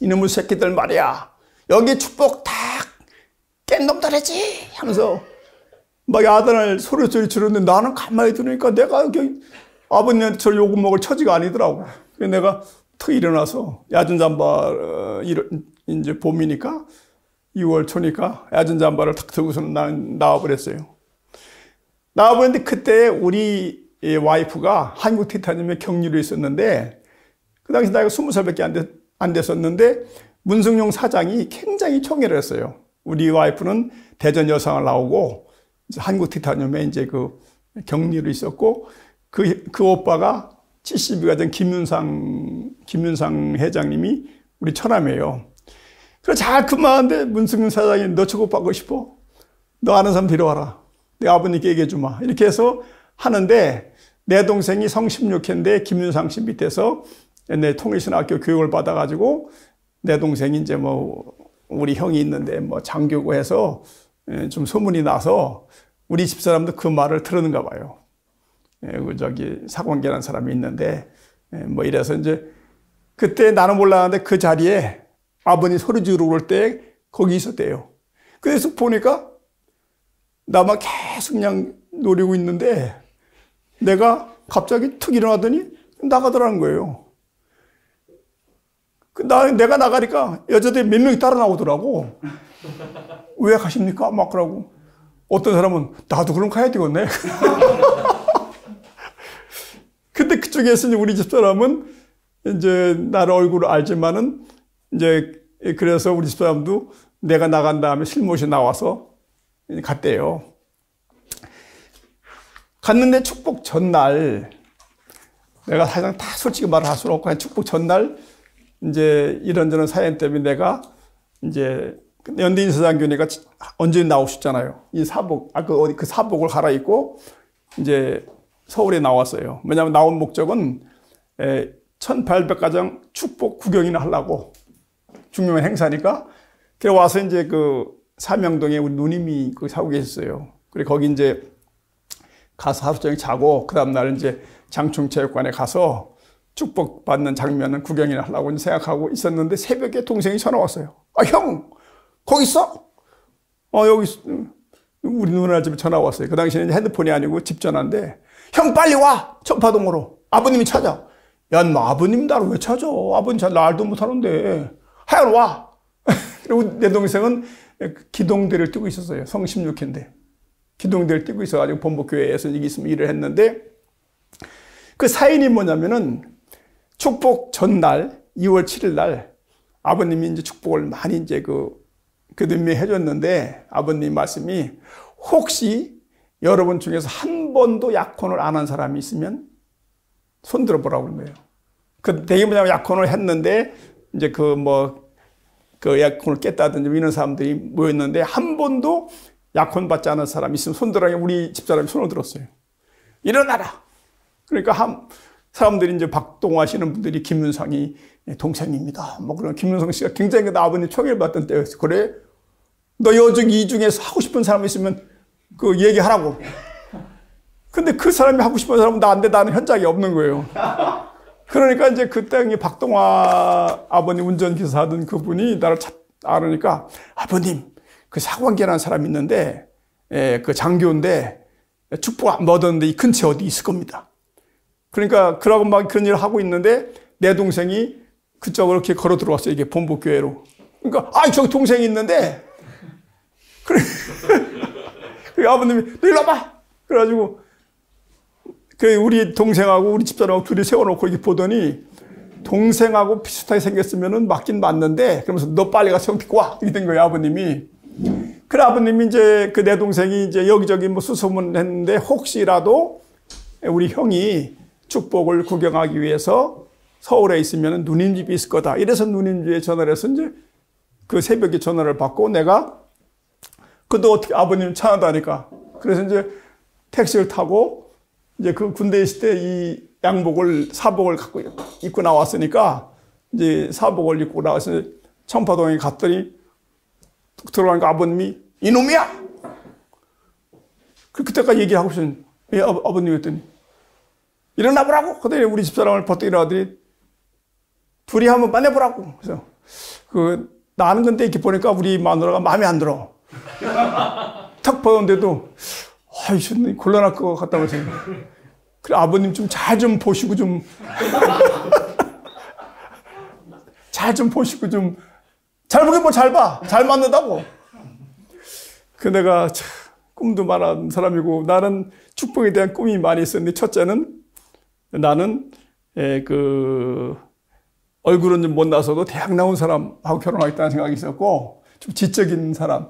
이놈의 새끼들 말이야, 여기 축복 다 깬 놈들이지 하면서 막 야단을 소리 지르는데, 나는 가만히 들으니까 내가 아버님한테 저 욕을 먹을 처지가 아니더라고. 그래서 내가 툭 일어나서 야전 잠바, 이제 봄이니까 2월 초니까 야전 잠바를 탁 들고서 나와버렸어요. 나와버렸는데 그때 우리 와이프가 한국 티타늄에 격리로 있었는데, 그 당시 나이가 20살밖에 안 됐었는데 문승용 사장이 굉장히 총애를 했어요. 우리 와이프는 대전 여상을 나오고 한국 티타늄에 이제 그 격리로 있었고, 그 오빠가 72가 된 김윤상 회장님이 우리 처남이에요. 그래서 잘 그만한데 문승용 사장이 너 축복받고 싶어? 너 아는 사람 데려와라. 내 아버님께 얘기해 주마. 이렇게 해서 하는데, 내 동생이 성16회인데 김윤상 씨 밑에서 내 통일신학교 교육을 받아가지고 내 동생이 이제 뭐 우리 형이 있는데 뭐 장교고 해서 좀 소문이 나서 우리 집사람도 그 말을 들었는가 봐요. 저기 사관계라는 사람이 있는데 뭐 이래서 이제 그때 나는 몰랐는데 그 자리에 아버님 소리 지르고 그럴 때 거기 있었대요. 그래서 보니까 나만 계속 그냥 노리고 있는데 내가 갑자기 툭 일어나더니 나가더라는 거예요. 내가 나가니까 여자들이 몇 명이 따라 나오더라고. 왜 가십니까? 막 그러고. 어떤 사람은 나도 그럼 가야 되겠네. 근데 그쪽에서 이제 우리 집사람은 이제 나를 얼굴을 알지만은 이제 그래서 우리 집사람도 내가 나간 다음에 실못이 나와서 갔대요. 갔는데 축복 전날, 내가 사실상 다 솔직히 말을 할 수는 없고, 그냥 축복 전날 이제 이런저런 사연 때문에 내가 이제 연대인 사장교니까 언제 나오셨잖아요. 이 사복, 그 사복을 갈아입고 이제 서울에 나왔어요. 왜냐하면 나온 목적은 1800가정 축복 구경이나 하려고. 중요한 행사니까. 그래 와서 이제 그 삼양동에 우리 누님이 거기 살고 계셨어요. 그래 거기 이제 가서 하루 종일 자고 그 다음날 이제 장충체육관에 가서 축복받는 장면은 구경이나 하려고 생각하고 있었는데 새벽에 동생이 전화 왔어요. 아, 형! 거기 있어? 여기 우리 누나 집에 전화 왔어요. 그 당시에는 핸드폰이 아니고 집 전화인데 형 빨리 와! 청파동으로. 아버님이 찾아. 야, 너 아버님 나를 왜 찾아? 아버님 잘 날도 못하는데. 하여간 와! 그리고 내 동생은 기동대를 뛰고 있었어요. 성 16회인데. 기동대를 뛰고 있어가지고 본부교회에서 여기 있으면 일을 했는데 그 사연이 뭐냐면은 축복 전날 2월 7일 날 아버님이 이제 축복을 많이 이제 그님이 해줬는데 아버님 말씀이 혹시 여러분 중에서 한 번도 약혼을 안 한 사람이 있으면 손 들어보라고 그런 거예요. 그 되게 뭐냐면 약혼을 했는데 이제 그 약혼을 깼다든지 이런 사람들이 모였는데 한 번도 약혼 받지 않은 사람이 있으면 손 들어라. 우리 집사람이 손을 들었어요. 일어나라. 그러니까 사람들이 이제 박동화 하시는 분들이 김윤상이 동생입니다. 뭐 그런 김윤상 씨가 굉장히 아버님 총애를 받던 때였어요. 그래? 너 여중 이 중에서 하고 싶은 사람 있으면 그 얘기하라고. 근데 그 사람이 하고 싶은 사람은 나인데 나는 현장에 없는 거예요. 그러니까 이제 그때 박동화 아버님 운전기사 하던 그분이 나를 알으니까 아버님 그 사관계라는 사람이 있는데 그 장교인데 축복 안 받았는데 이 근처에 어디 있을 겁니다. 그러니까 그러고 막 그런 일을 하고 있는데 내 동생이 그쪽으로 이렇게 걸어 들어왔어요. 이게 본부교회로. 그러니까 저기 동생이 있는데 그래. 아버님이 너 일로 와봐. 그래가지고 우리 동생하고 우리 집사람하고 둘이 세워놓고 이렇게 보더니 동생하고 비슷하게 생겼으면은 맞긴 맞는데 그러면서 너 빨리 가서 형 픽고 와. 이렇게 된 거예요, 아버님이. 그래, 아버님이 이제 내 동생이 이제 여기저기 뭐 수소문 했는데 혹시라도 우리 형이 축복을 구경하기 위해서 서울에 있으면 누님 집이 있을 거다. 이래서 누님 집에 전화를 해서 이제 그 새벽에 전화를 받고 내가 그도 어떻게 아버님 찾아다니까. 그래서 이제 택시를 타고 이제 그 군대에 있을 때 이 사복을 갖고 입고 나왔으니까 이제 사복을 입고 나와서 청파동에 갔더니 들어가니까 아버님이 이놈이야! 그때까지 얘기하고 있었는데 아버님 했더니 일어나 보라고! 그랬더니 우리 집사람을 버뜩 일어나더니 둘이 한번 만나보라고. 그래서 나는 근데 이렇게 보니까 우리 마누라가 마음에 안 들어. 탁 보는데도 아이 곤란할 것 같다면서. 그래 아버님 좀 잘 좀 보시고 잘 좀 보시고 잘 보긴 뭐 잘 봐. 잘 맞는다고. 내가 참 꿈도 많은 사람이고 나는 축복에 대한 꿈이 많이 있었는데 첫째는 나는 얼굴은 좀 못나서도 대학 나온 사람하고 결혼하겠다는 생각이 있었고 좀 지적인 사람,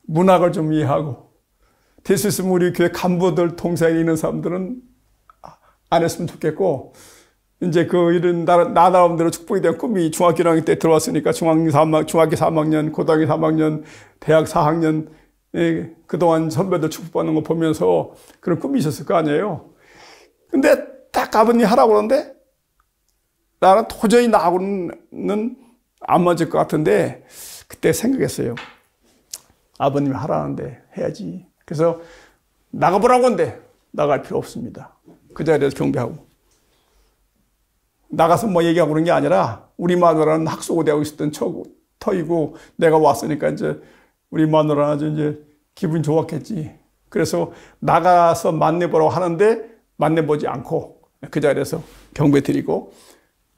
문학을 좀 이해하고 될 수 있으면 우리 교회 간부들 동생이 있는 사람들은 안 했으면 좋겠고 이제 이런 나 나름대로 축복에 대한 꿈이 중학교 1학년 때 들어왔으니까 중학교 3학년, 고등학교 3학년, 대학 4학년 그동안 선배들 축복받는 거 보면서 그런 꿈이 있었을 거 아니에요. 근데 딱 아버님이 하라고 그러는데 나는 도저히 나하고는 안 맞을 것 같은데 그때 생각했어요. 아버님이 하라는데 해야지. 그래서 나가보라고 하는데 나갈 필요 없습니다. 그 자리에서 경배하고. 나가서 뭐 얘기하고 그런 게 아니라 우리 마누라는 학수고대하고 있었던 터이고 내가 왔으니까 이제 우리 마누라는 아주 이제 기분이 좋았겠지. 그래서 나가서 만나보라고 하는데 만나보지 않고 그 자리에서 경배 드리고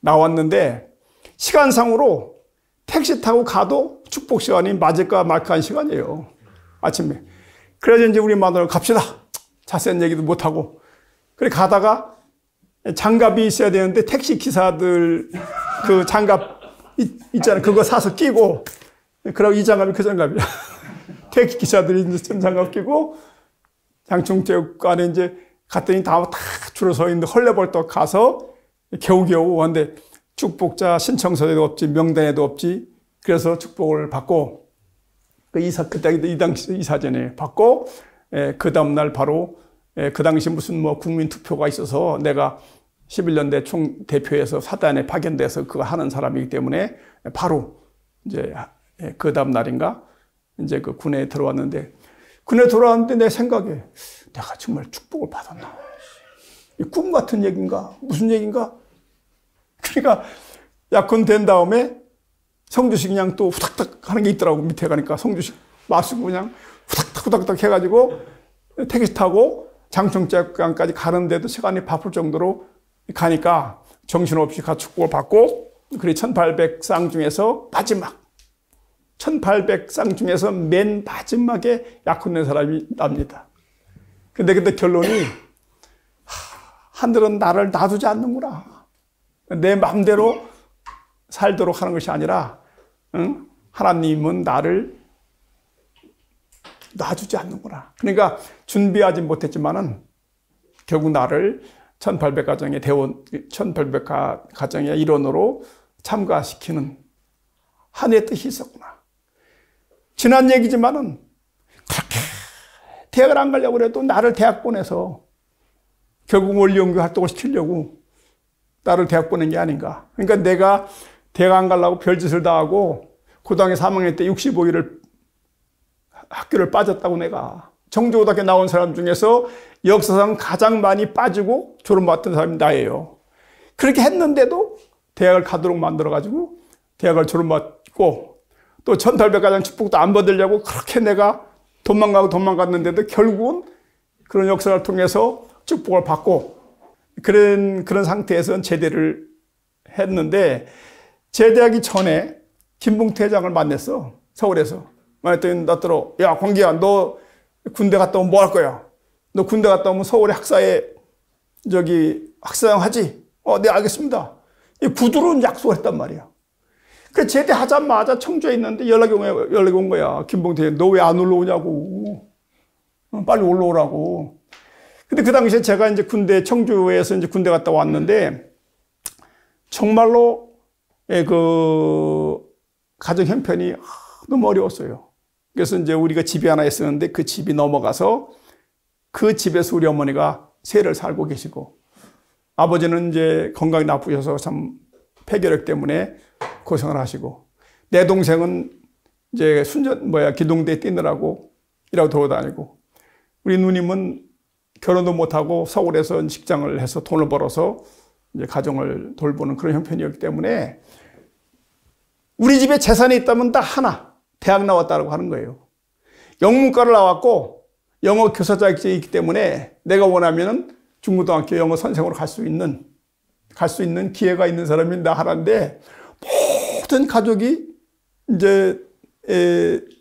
나왔는데 시간상으로 택시 타고 가도 축복 시간이 맞을까 말까 한 시간이에요. 아침에. 그래서 이제 우리 마누라 갑시다. 자세한 얘기도 못하고. 그래 가다가 장갑이 있어야 되는데 택시 기사들 그 장갑 있잖아요. 그거 사서 끼고 그러고 이 장갑이 그 장갑이야. 택시 기사들이 이제 장갑 끼고 장충체육관에 이제 갔더니 다 줄을 서 있는데 헐레벌떡 가서 겨우겨우 왔는데 축복자 신청서에도 없지 명단에도 없지. 그래서 축복을 받고 그때 이 당시 이 사전에 받고 그 다음날 바로 그 당시 무슨 뭐 국민투표가 있어서 내가 11년대 총 대표에서 사단에 파견돼서 그거 하는 사람이기 때문에 바로 이제 그 다음 날인가 이제 그 군에 들어왔는데 내 생각에 내가 정말 축복을 받았나? 이 꿈 같은 얘기인가? 무슨 얘기인가? 그러니까 약혼 된 다음에 성주식 그냥 또 후닥닥 하는 게 있더라고. 밑에 가니까 성주식 마시고 그냥 후닥닥 해가지고 택시 타고 장청장까지 가는데도 시간이 바쁠 정도로 가니까 정신없이 축복을 받고, 그리 1800쌍 중에서 마지막 1800쌍 중에서 맨 마지막에 약혼된 사람이 납니다. 근데 결론이 하늘은 나를 놔두지 않는구나. 내 마음대로 살도록 하는 것이 아니라 하나님은 나를 놔주지 않는구나. 그러니까 준비하지 못했지만은 결국 나를 1800가정의 대원, 1800가정의 일원으로 참가시키는 하나님의 뜻이 있었구나. 지난 얘기지만은 그렇게 대학을 안 가려고 해도 나를 대학 보내서 결국 원리연구 활동을 시키려고 나를 대학 보낸 게 아닌가. 그러니까 내가 대학 안 가려고 별짓을 다 하고 고등학교 3학년 때 65일을 학교를 빠졌다고. 내가 정조고등학교 나온 사람 중에서 역사상 가장 많이 빠지고 졸업받던 사람이 나예요. 그렇게 했는데도 대학을 가도록 만들어가지고 대학을 졸업받고 또 1800가정 축복도 안 받으려고 그렇게 내가 도망갔는데도 결국은 그런 역사를 통해서 축복을 받고 그런 상태에서 제대를 했는데, 제대하기 전에 김봉태 회장을 만났어. 서울에서. 만났더니 나더러, 야 광기야, 너 군대 갔다 오면 뭐 할 거야? 너 군대 갔다 오면 서울에 학사에 학사장 하지? 네 알겠습니다. 이 구두로 약속을 했단 말이야. 그 제대하자마자 청주에 있는데 연락이 온 거야. 김봉태, 너 왜 안 올라오냐고. 빨리 올라오라고. 근데 그 당시에 제가 이제 청주에서 이제 군대 갔다 왔는데, 정말로, 그, 가정 형편이 너무 어려웠어요. 그래서 이제 우리가 집이 하나 있었는데 그 집이 넘어가서 그 집에서 우리 어머니가 세를 살고 계시고, 아버지는 이제 건강이 나쁘셔서 참 폐결핵 때문에 고생을 하시고, 내 동생은 이제 기동대에 뛰느라고 일하고 돌아다니고, 우리 누님은 결혼도 못하고 서울에서 직장을 해서 돈을 벌어서 이제 가정을 돌보는 그런 형편이었기 때문에 우리 집에 재산이 있다면 딱 하나, 대학 나왔다고 하는 거예요. 영문과를 나왔고 영어 교사 자격증이 있기 때문에 내가 원하면은 중고등학교 영어 선생으로 갈 수 있는 기회가 있는 사람이 나 하나인데, 모든 가족이 이제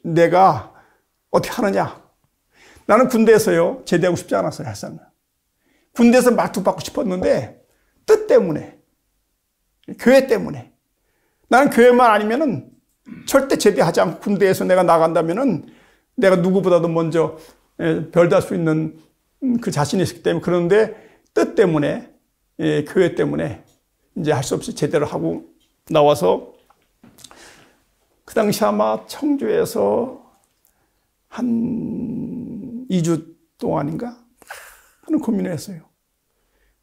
내가 어떻게 하느냐. 나는 군대에서요 제대하고 싶지 않았어요. 사실은 군대에서 말뚝 받고 싶었는데 뜻 때문에, 교회 때문에, 나는 교회만 아니면은 절대 제대하지 않고 군대에서 내가 나간다면은 내가 누구보다도 먼저 별달 수 있는 그 자신이 있기 때문에. 그런데 뜻 때문에, 교회 때문에 이제 할 수 없이 제대로 하고 나와서 그 당시 아마 청주에서 한 2주 동안인가 하는 고민을 했어요.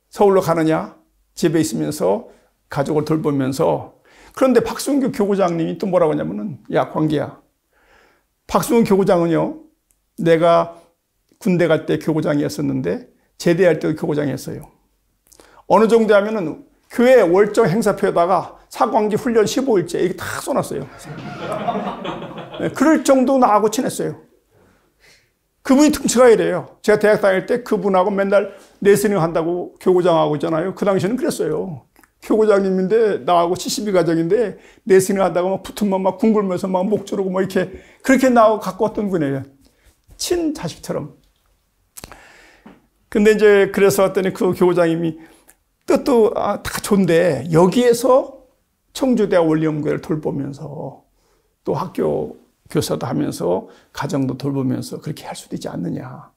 서울로 가느냐, 집에 있으면서 가족을 돌보면서. 그런데 박순규 교구장님이 또 뭐라고 하냐면은, 야 광기야, 박순규 교구장은요 내가 군대 갈 때 교구장이었었는데 제대할 때도 교구장이었어요. 어느 정도 하면은 교회 월정 행사표에다가 사광지 훈련 15일째 이렇게 다 써놨어요. 그럴 정도 나하고 친했어요. 그분이 등치가 이래요. 제가 대학 다닐 때 그분하고 맨날 레슬링 한다고 교구장하고 있잖아요. 그 당시에는 그랬어요. 교구장님인데 나하고 72가정인데 레슬링 한다고 막 붙으면 막 궁글면서 막 목 조르고 뭐 이렇게 그렇게 나하고 갖고 왔던 분이에요. 친자식처럼. 근데 이제 그래서 왔더니 그 교구장님이 뜻도 다 좋은데 여기에서 청주대학 원리연구회를 돌보면서 또 학교 교사도 하면서 가정도 돌보면서 그렇게 할 수도 있지 않느냐.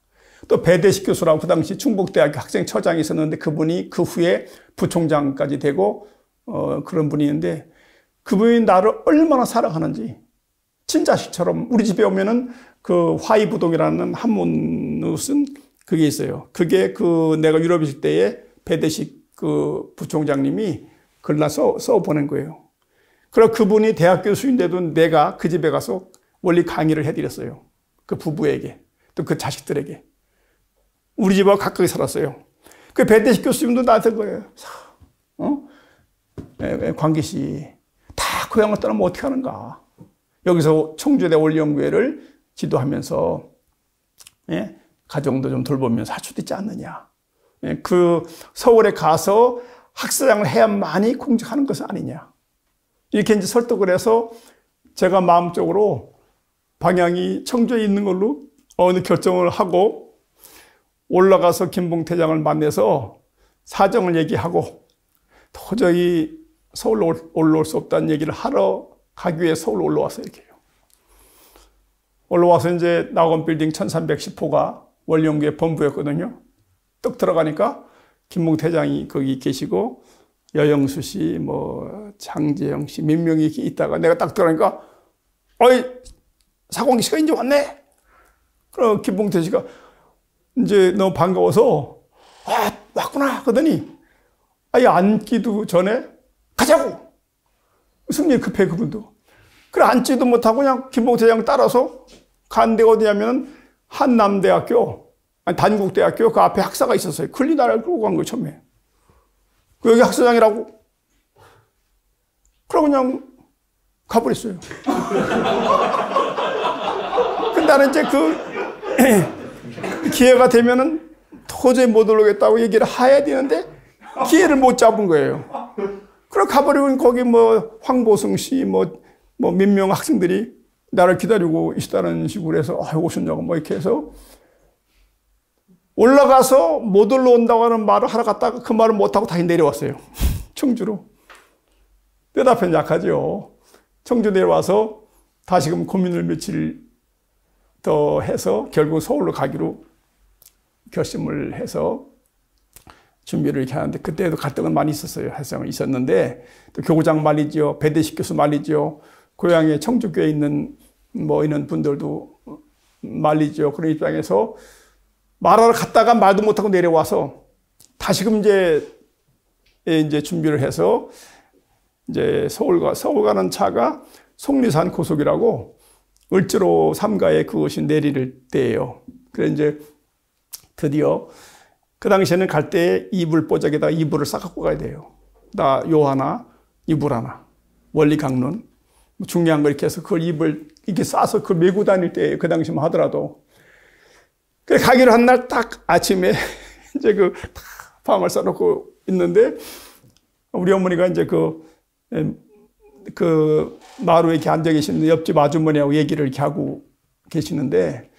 또 배대식 교수라고 그 당시 충북대학교 학생처장이 있었는데 그분이 그 후에 부총장까지 되고 그런 분이 있는데, 그분이 나를 얼마나 사랑하는지 친자식처럼. 우리 집에 오면은 그 화이부동이라는 한문으로 쓴 그게 있어요. 그게 그 내가 유럽 있을 때에 배대식 그 부총장님이 글나 써 보낸 거예요. 그럼 그분이 대학 교수인데도 내가 그 집에 가서 원리 강의를 해드렸어요. 그 부부에게, 또 그 자식들에게. 우리 집하고 가까이 살았어요. 그 배대식 교수님도 나한테 거예요. 광기씨, 다 고향을 떠나면 어떻게 하는가. 여기서 청주대 원리연구회를 지도하면서, 예? 가정도 좀 돌보면서 할 수도 있지 않느냐. 예? 그 서울에 가서 학사장을 해야만이 공직하는 것은 아니냐. 이렇게 이제 설득을 해서 제가 마음적으로 방향이 청주에 있는 걸로 어느 결정을 하고 올라가서 김봉태장을 만나서 사정을 얘기하고 도저히 서울로 올라올 수 없다는 얘기를 하러 가기 위해 서울 올라와서 이렇게요. 올라와서 이제 낙원 빌딩 1310호가 원리연구회 본부였거든요. 뚝 들어가니까 김봉태장이 거기 계시고 여영수 씨, 뭐 장재영 씨 몇 명이 있다가 내가 딱 들어가니까 어이 사공기 씨가 이제 왔네. 그럼 김봉태 씨가 이제 너무 반가워서 아 왔구나 하더니 아예 앉기도 전에 가자고. 승리 급해 그분도. 그래 앉지도 못하고 그냥 김봉태장 따라서 간 데가 어디냐면 한남대학교, 아니 단국대학교 그 앞에 학사가 있었어요. 클리나를 끌고 간 거예요 처음에. 여기 학사장이라고. 그러고 그냥 가버렸어요. 근데 나는 이제 그 기회가 되면은 도저히 못 올라오겠다고 얘기를 해야 되는데 기회를 못 잡은 거예요. 그럼 가버리고 거기 뭐 황보승 씨 뭐 몇 명 학생들이 나를 기다리고 있다는 식으로 해서 아 오셨냐고 뭐 이렇게 해서 올라가서 못 올라온다고 하는 말을 하러 갔다가 그 말을 못하고 다시 내려왔어요. 청주로. 뜻앞엔 약하죠. 청주 내려와서 다시금 고민을 며칠 더 해서 결국 서울로 가기로 결심을 해서 준비를 이렇게 하는데 그때도 갈등은 많이 있었어요. 할상은 있었는데 또 교구장 말이죠. 배대식 교수 말이죠. 고향에 청주교에 있는 뭐 이런 분들도 말이죠. 그런 입장에서 말하러 갔다가 말도 못하고 내려와서 다시금 이제 준비를 해서 이제 서울 가는 차가 속리산 고속이라고 을지로 삼가에 그것이 내릴 때예요. 그래 이제 드디어 그 당시에는 갈 때 이불 보자기에다가 이불을 싸 갖고 가야 돼요. 나 요 하나, 이불 하나, 원리 강론 중요한 거 이렇게 해서 그걸 이불 이렇게 싸서 그걸 메고 다닐 때예요. 그 당시만 하더라도. 그래 가기로 한 날 딱 아침에 이제 그 밤을 싸놓고 있는데 우리 어머니가 이제 그 마루에 이렇게 앉아 계시는 옆집 아주머니하고 얘기를 이렇게 하고 계시는데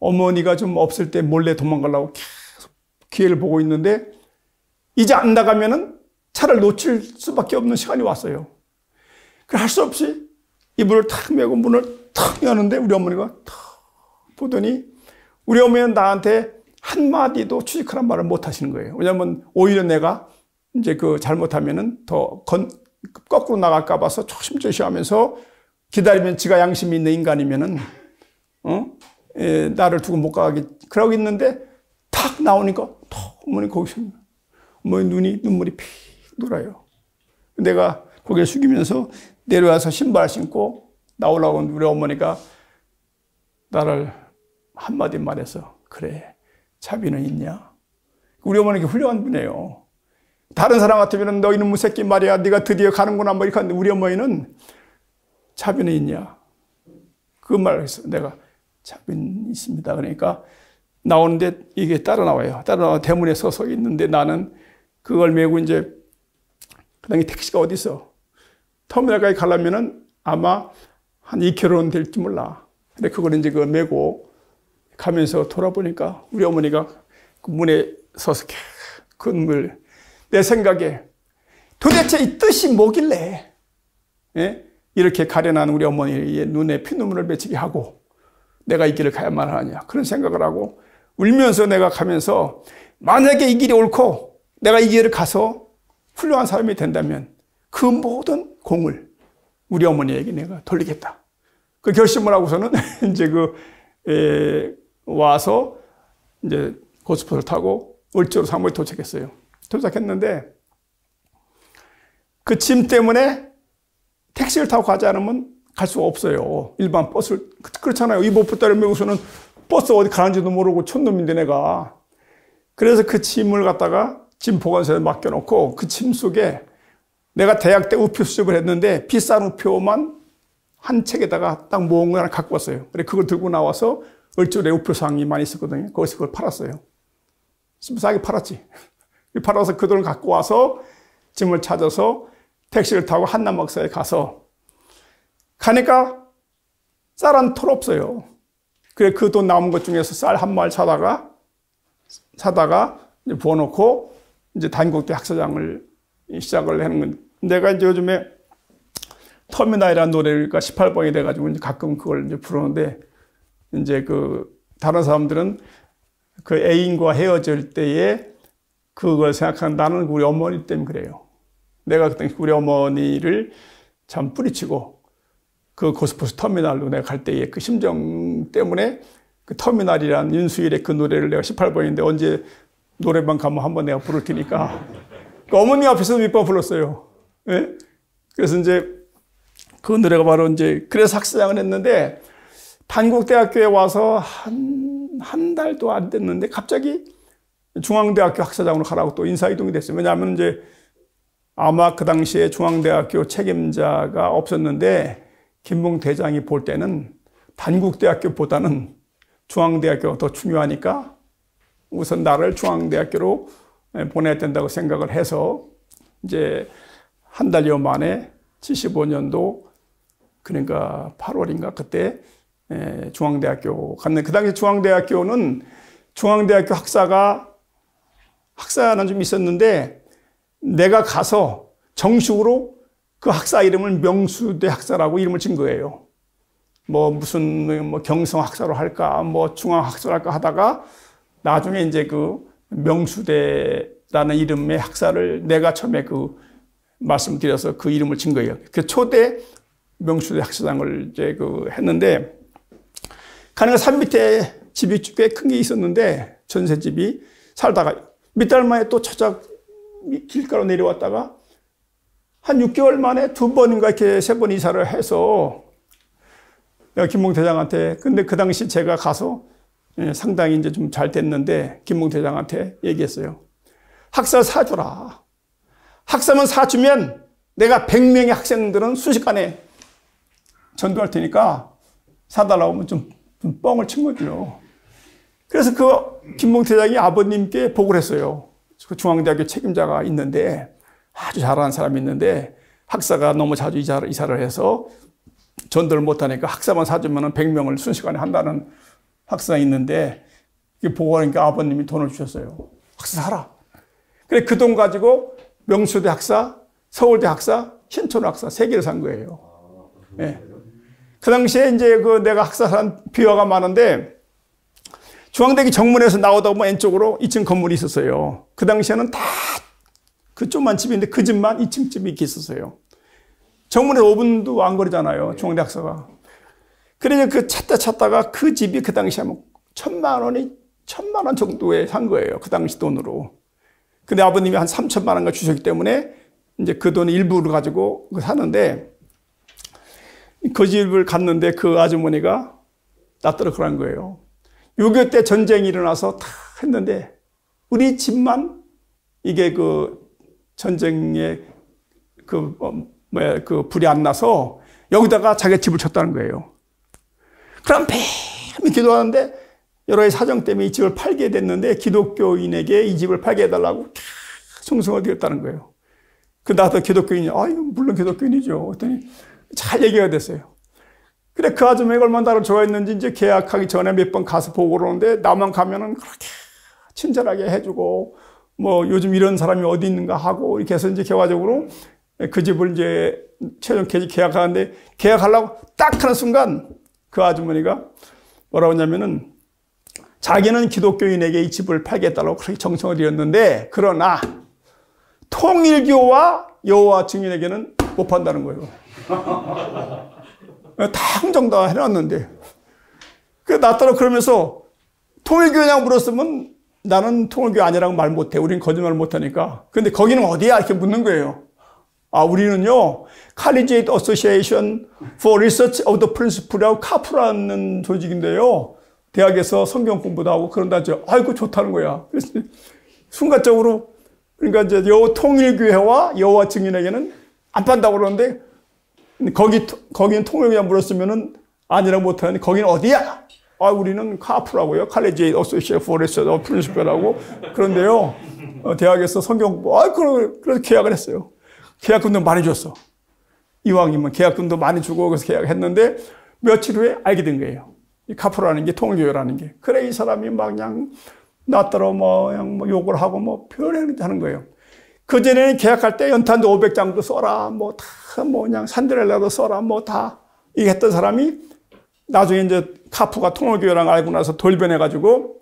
어머니가 좀 없을 때 몰래 도망가려고 계속 기회를 보고 있는데 이제 안 나가면은 차를 놓칠 수밖에 없는 시간이 왔어요. 그 할 수 없이 이불을 탁 메고 문을 탁 여는데 우리 어머니가 탁 보더니 우리 어머니는 나한테 한마디도 취직하란 말을 못 하시는 거예요. 왜냐면 오히려 내가 이제 그 잘못하면은 더 거꾸로 나갈까 봐서 조심조심 하면서 기다리면 지가 양심이 있는 인간이면은, 나를 두고 못 가게. 그러고 있는데 탁 나오니까 탁 어머니 거기서 어머니 눈물이 픽 돌아요. 내가 고개 숙이면서 내려와서 신발 신고 나오려고 우리 어머니가 나를 한마디 말해서 그래 자비는 있냐. 우리 어머니가 훌륭한 분이에요. 다른 사람 같으면 너 이놈의 새끼 말이야 네가 드디어 가는구나 뭐 이렇게 하는데 우리 어머니는 자비는 있냐. 그 말을 해서 내가 자비는 있습니다. 그러니까 나오는데 이게 따라 나와요. 따라 나와 대문에 서서 있는데 나는 그걸 메고 이제 그 당시 택시가 어디 있어. 터미널까지 가려면은 아마 한 2km는 될지 몰라. 근데 그걸 이제 그걸 메고 가면서 돌아보니까 우리 어머니가 그 문에 서서 눈물. 내 생각에 도대체 이 뜻이 뭐길래 이렇게 가련한 우리 어머니의 눈에 피눈물을 맺히게 하고 내가 이 길을 가야만 하냐 그런 생각을 하고 울면서 내가 가면서 만약에 이 길이 옳고 내가 이 길을 가서 훌륭한 사람이 된다면 그 모든 공을 우리 어머니에게 내가 돌리겠다. 그 결심을 하고서는 이제 와서 이제 고속버스를 타고 을지로 사무에 도착했어요. 도착했는데 그 짐 때문에 택시를 타고 가지 않으면 갈 수가 없어요. 일반 버스를. 그렇잖아요. 이복부 따르면서는 버스 어디 가는지도 모르고 촌놈인데 내가. 그래서 그 짐을 갖다가 짐 보관소에 맡겨놓고 그 짐 속에 내가 대학 때 우표 수집을 했는데 비싼 우표만 한 책에다가 딱 모은 거 하나 갖고 왔어요. 그래 그걸 들고 나와서 얼줄에 우표상이 많이 있었거든요. 거기서 그걸 팔았어요. 싸게 팔았지. 팔아서 그 돈을 갖고 와서 짐을 찾아서 택시를 타고 한남목사에 가니까 쌀 한 톨 없어요. 그래 그 돈 남은 것 중에서 쌀 한 마리 사다가 이제 부어놓고 이제 단국대 학사장을 시작을 하는 건 내가 이제 요즘에 터미널이라는 노래가 18번이 돼가지고 이제 가끔 그걸 이제 부르는데 이제 그 다른 사람들은 그 애인과 헤어질 때에 그걸 생각하는 나는 우리 어머니 때문에 그래요. 내가 그때 우리 어머니를 참 뿌리치고 그 고스포스 터미널로 내가 갈 때의 그 심정 때문에 그 터미널이란 윤수일의 그 노래를 내가 18번인데 언제 노래방 가면 한번 내가 부를 테니까 그 어머니 앞에서 몇 번 불렀어요. 예? 그래서 이제 그 노래가 바로 이제 그래서 학사장을 했는데 단국대학교에 와서 한 달도 안 됐는데 갑자기 중앙대학교 학사장으로 가라고 또 인사이동이 됐어요. 왜냐하면 이제 아마 그 당시에 중앙대학교 책임자가 없었는데 김봉 대장이 볼 때는 단국대학교보다는 중앙대학교가 더 중요하니까 우선 나를 중앙대학교로 보내야 된다고 생각을 해서 이제 한 달여 만에 75년도 그러니까 8월인가 그때 중앙대학교 갔는데 그 당시 중앙대학교는 중앙대학교 학사는 좀 있었는데 내가 가서 정식으로 그 학사 이름을 명수대 학사라고 이름을 진 거예요. 뭐 무슨 뭐 경성 학사로 할까 뭐 중앙 학사로 할까 하다가 나중에 이제 그 명수대라는 이름의 학사를 내가 처음에 그 말씀드려서 그 이름을 진 거예요. 그 초대 명수대 학사장을 이제 그 했는데 가니까 산 밑에 집이 꽤 큰 게 있었는데 전셋집이 살다가 몇 달 만에 또 찾아 길가로 내려왔다가 한 6개월 만에 2번인가 이렇게 3번 이사를 해서 내가 김봉 대장한테 근데 그 당시 제가 가서 상당히 이제 좀 잘 됐는데 김봉 대장한테 얘기했어요. 학사 사주라. 학사만 사주면 내가 100명의 학생들은 순식간에 전도할 테니까 사달라고 하면 좀 뻥을 친 거죠. 그래서 그 김봉 대장이 아버님께 보고를 했어요. 그 중앙대학교 책임자가 있는데 아주 잘하는 사람이 있는데 학사가 너무 자주 이사를 해서 전도를 못하니까 학사만 사주면 100명을 순식간에 한다는 학사가 있는데 보고하니까 아버님이 돈을 주셨어요. 학사 사라. 그래 그 돈 가지고 명수대 학사, 서울대 학사, 신촌 학사 3개를 산 거예요. 네. 그 당시에 이제 그 내가 학사 산 비화가 많은데 중앙대학교 정문에서 나오다 보면 왼쪽으로 2층 건물이 있었어요. 그 당시에는 다 그 조그만 집인데 그 집만 2층 집이 이렇게 있었어요. 정문에 5분도 안 거리잖아요. 중앙대 학사가. 그래서 그 찾다가 그 집이 그 당시에 뭐 1,000만 원 정도에 산 거예요. 그 당시 돈으로. 근데 아버님이 한 3,000만 원가 주셨기 때문에 이제 그 돈 일부를 가지고 사는데 그 집을 갔는데 그 아주머니가 낯들어 그런 거예요. 6.25 때 전쟁이 일어나서 다 했는데 우리 집만 이게 그 전쟁에 그 불이 안 나서 여기다가 자기 집을 쳤다는 거예요. 그럼 매일 기도하는데 여러 가지 사정 때문에 이 집을 팔게 됐는데 기독교인에게 이 집을 팔게 해달라고 송송을 드렸다는 거예요. 그 나도 기독교인이야. 물론 기독교인이죠. 그랬더니 잘 얘기가 됐어요. 그래 그 아줌마가 얼마나 나를 좋아했는지 이제 계약하기 전에 몇 번 가서 보고 그러는데 나만 가면은 그렇게 친절하게 해주고 뭐 요즘 이런 사람이 어디 있는가 하고 이렇게 해서 이제 결과적으로 그 집을 이제 최종 계약하는데 계약하려고 딱 하는 순간 그 아주머니가 뭐라고 했냐면은 자기는 기독교인에게 이 집을 팔겠다고 그렇게 정성을 들였는데 그러나 통일교와 여호와 증인에게는 못 판다는 거예요. 다 흥정 다 해놨는데. 나 따라 그러면서 통일교냐고 물었으면 나는 통일교회 아니라고 말 못해. 우린 거짓말 못하니까. 근데 거기는 어디야? 이렇게 묻는 거예요. 아, 우리는요, Collegiate Association for Research of the Principle이라고 카프라는 조직인데요. 대학에서 성경 공부도 하고 그런다죠. 아이고, 좋다는 거야. 그래서 순간적으로, 그러니까 이제 통일교회와 여호와 증인에게는 안 판다고 그러는데, 거기는 통일교회 물었으면은 아니라고 못하는데, 거기는 어디야? 아, 우리는 카프라고요. Collegiate Association for Research of the Principle이라고. 그런데요, 대학에서 성경 공부, 그래서 계약을 했어요. 계약금도 많이 줬어. 이왕이면 계약금도 많이 주고 그래서 계약했는데 며칠 후에 알게 된 거예요. 이 카프라는 게 통일교회라는 게. 그래 이 사람이 막 그냥 나더러 그냥 욕을 하고 별의를 하는 거예요. 그전에는 계약할 때 연탄도 500장도 써라. 그냥 산드렐라도 써라. 다 이게 했던 사람이 나중에 이제 카프가 통일교회랑 알고 나서 돌변해가지고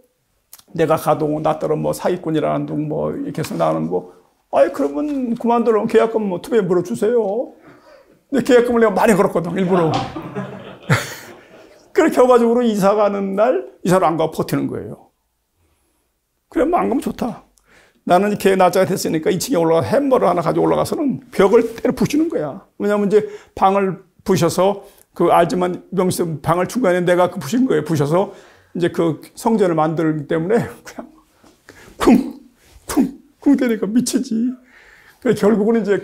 내가 가도 나더러 사기꾼이라는 둥 이렇게 해서 나는 그러면 그만두라면 계약금 투표에 물어주세요. 근데 계약금을 내가 많이 걸었거든, 일부러. 그렇게 해가지고 이사 가는 날, 이사를 안 가고 버티는 거예요. 그러면 안 가면 좋다. 나는 이렇게 날짜가 됐으니까 2층에 올라가 햄버거 하나 가지고 올라가서는 벽을 때려 부수는 거야. 왜냐면 이제 방을 부셔서, 알지만 명수 방을 중간에 내가 부신 거예요. 부셔서 이제 성전을 만들기 때문에 그냥 쿵 때리니까 미치지. 그래서 결국은 이제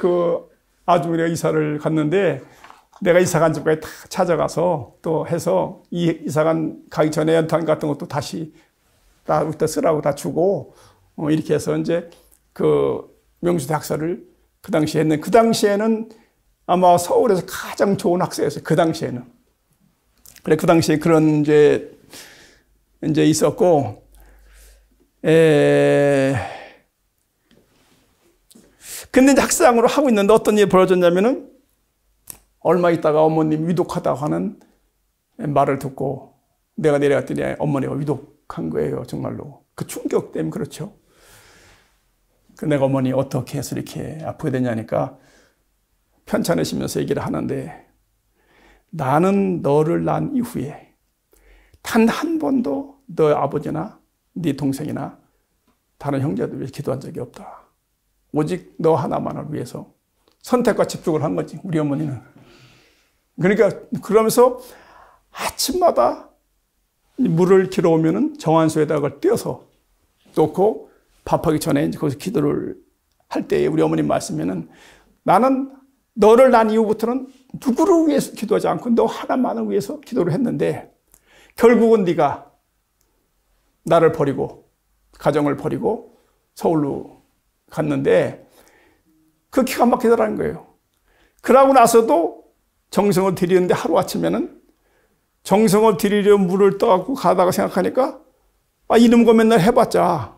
아주머니가 이사를 갔는데 내가 이사 간 집까지 다 찾아가서 또 해서 이사 가기 전에 연탄 같은 것도 다시 나부터 쓰라고 다 주고 이렇게 해서 이제 명수대학사를 그 당시에 했는데 그 당시에는 아마 서울에서 가장 좋은 학사였어요. 그 당시에는. 그래 그 당시에 그런 이제 있었고 근데 이제 학사장으로 하고 있는데 어떤 일이 벌어졌냐면은 얼마 있다가 어머님 위독하다고 하는 말을 듣고 내가 내려갔더니 어머니가 위독한 거예요. 정말로. 그 충격 때문에 그렇죠. 내가 어머니 어떻게 해서 이렇게 아프게 되냐니까 편찮으시면서 얘기를 하는데 나는 너를 낳은 이후에 단 한 번도 너 아버지나 네 동생이나 다른 형제들 위해 기도한 적이 없다. 오직 너 하나만을 위해서 선택과 집중을 한 거지, 우리 어머니는. 그러니까, 그러면서 아침마다 물을 길어오면은 정한수에다가 그걸 띄어서 놓고 밥하기 전에 이제 거기서 기도를 할 때에 우리 어머님 말씀에는 나는 너를 낳은 이후부터는 누구를 위해서 기도하지 않고 너 하나만을 위해서 기도를 했는데 결국은 네가 나를 버리고 가정을 버리고 서울로 갔는데 그 기가 막히더라는 거예요. 그러고 나서도 정성을 들이는데 하루아침에는 정성을 들이려 물을 떠갖고 가다가 생각하니까 이놈 거 맨날 해봤자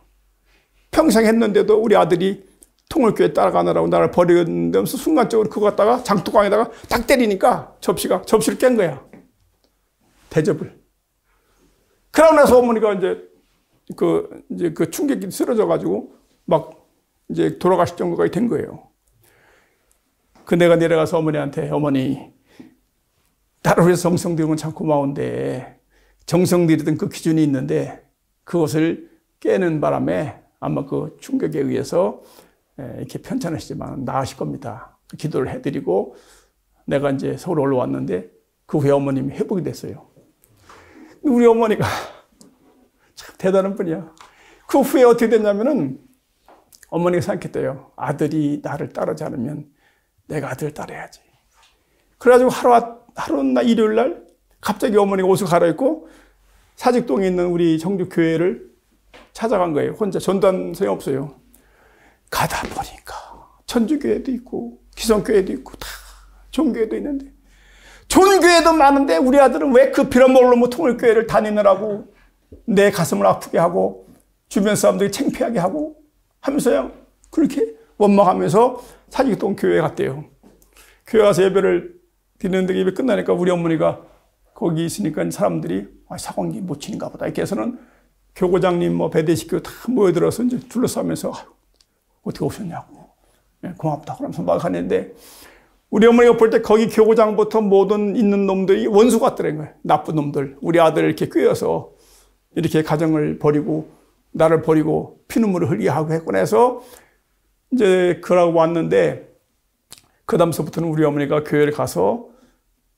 평생 했는데도 우리 아들이 통일교회 따라가느라고 나를 버리는데면서 순간적으로 그거 갖다가 장뚜껑에다가 딱 때리니까 접시를 깬 거야. 대접을. 그러고 나서 어머니가 이제 그 충격이 쓰러져가지고 막 이제 돌아가실 정도까지 된 거예요. 내가 내려가서 어머니한테 어머니 나를 위해서 정성 들이는 건 참 고마운데 정성 들이던 그 기준이 있는데 그것을 깨는 바람에 아마 그 충격에 의해서 이렇게 편찮으시지만 나으실 겁니다. 기도를 해드리고 내가 이제 서울 올라왔는데 그 후에 어머님이 회복이 됐어요. 우리 어머니가 참 대단한 분이야. 그 후에 어떻게 됐냐면은 어머니가 생각했대요. 아들이 나를 따르지 않으면 내가 아들을 따라야지. 그래가지고 하루나 일요일 날 갑자기 어머니가 옷을 갈아입고 사직동에 있는 우리 정주교회를 찾아간 거예요. 혼자 전도한 사람이 없어요. 가다 보니까 천주교회도 있고 기성교회도 있고 다 종교회도 있는데 좋은 교회도 많은데 우리 아들은 왜 그 빌어먹으려면 통일교회를 다니느라고 내 가슴을 아프게 하고 주변 사람들이 창피하게 하고 하면서요. 그렇게 원망하면서 사직동 교회에 갔대요. 교회 가서 예배를 드리는데 예배 끝나니까 우리 어머니가 거기 있으니까 사람들이 사관기 모친인가 보다. 이렇게 해서는 교구장님 배대식교 다 모여들어서 이제 둘러싸면서 어떻게 오셨냐고. 고맙다. 그러면서 막 하는데 우리 어머니가 볼 때 거기 교구장부터 모든 있는 놈들이 원수 같더라는 거예요. 나쁜 놈들. 우리 아들 이렇게 꿰어서 이렇게 가정을 버리고 나를 버리고 피눈물을 흘리게 하고 했고 해서 이제 그러고 왔는데 그 다음서부터는 우리 어머니가 교회를 가서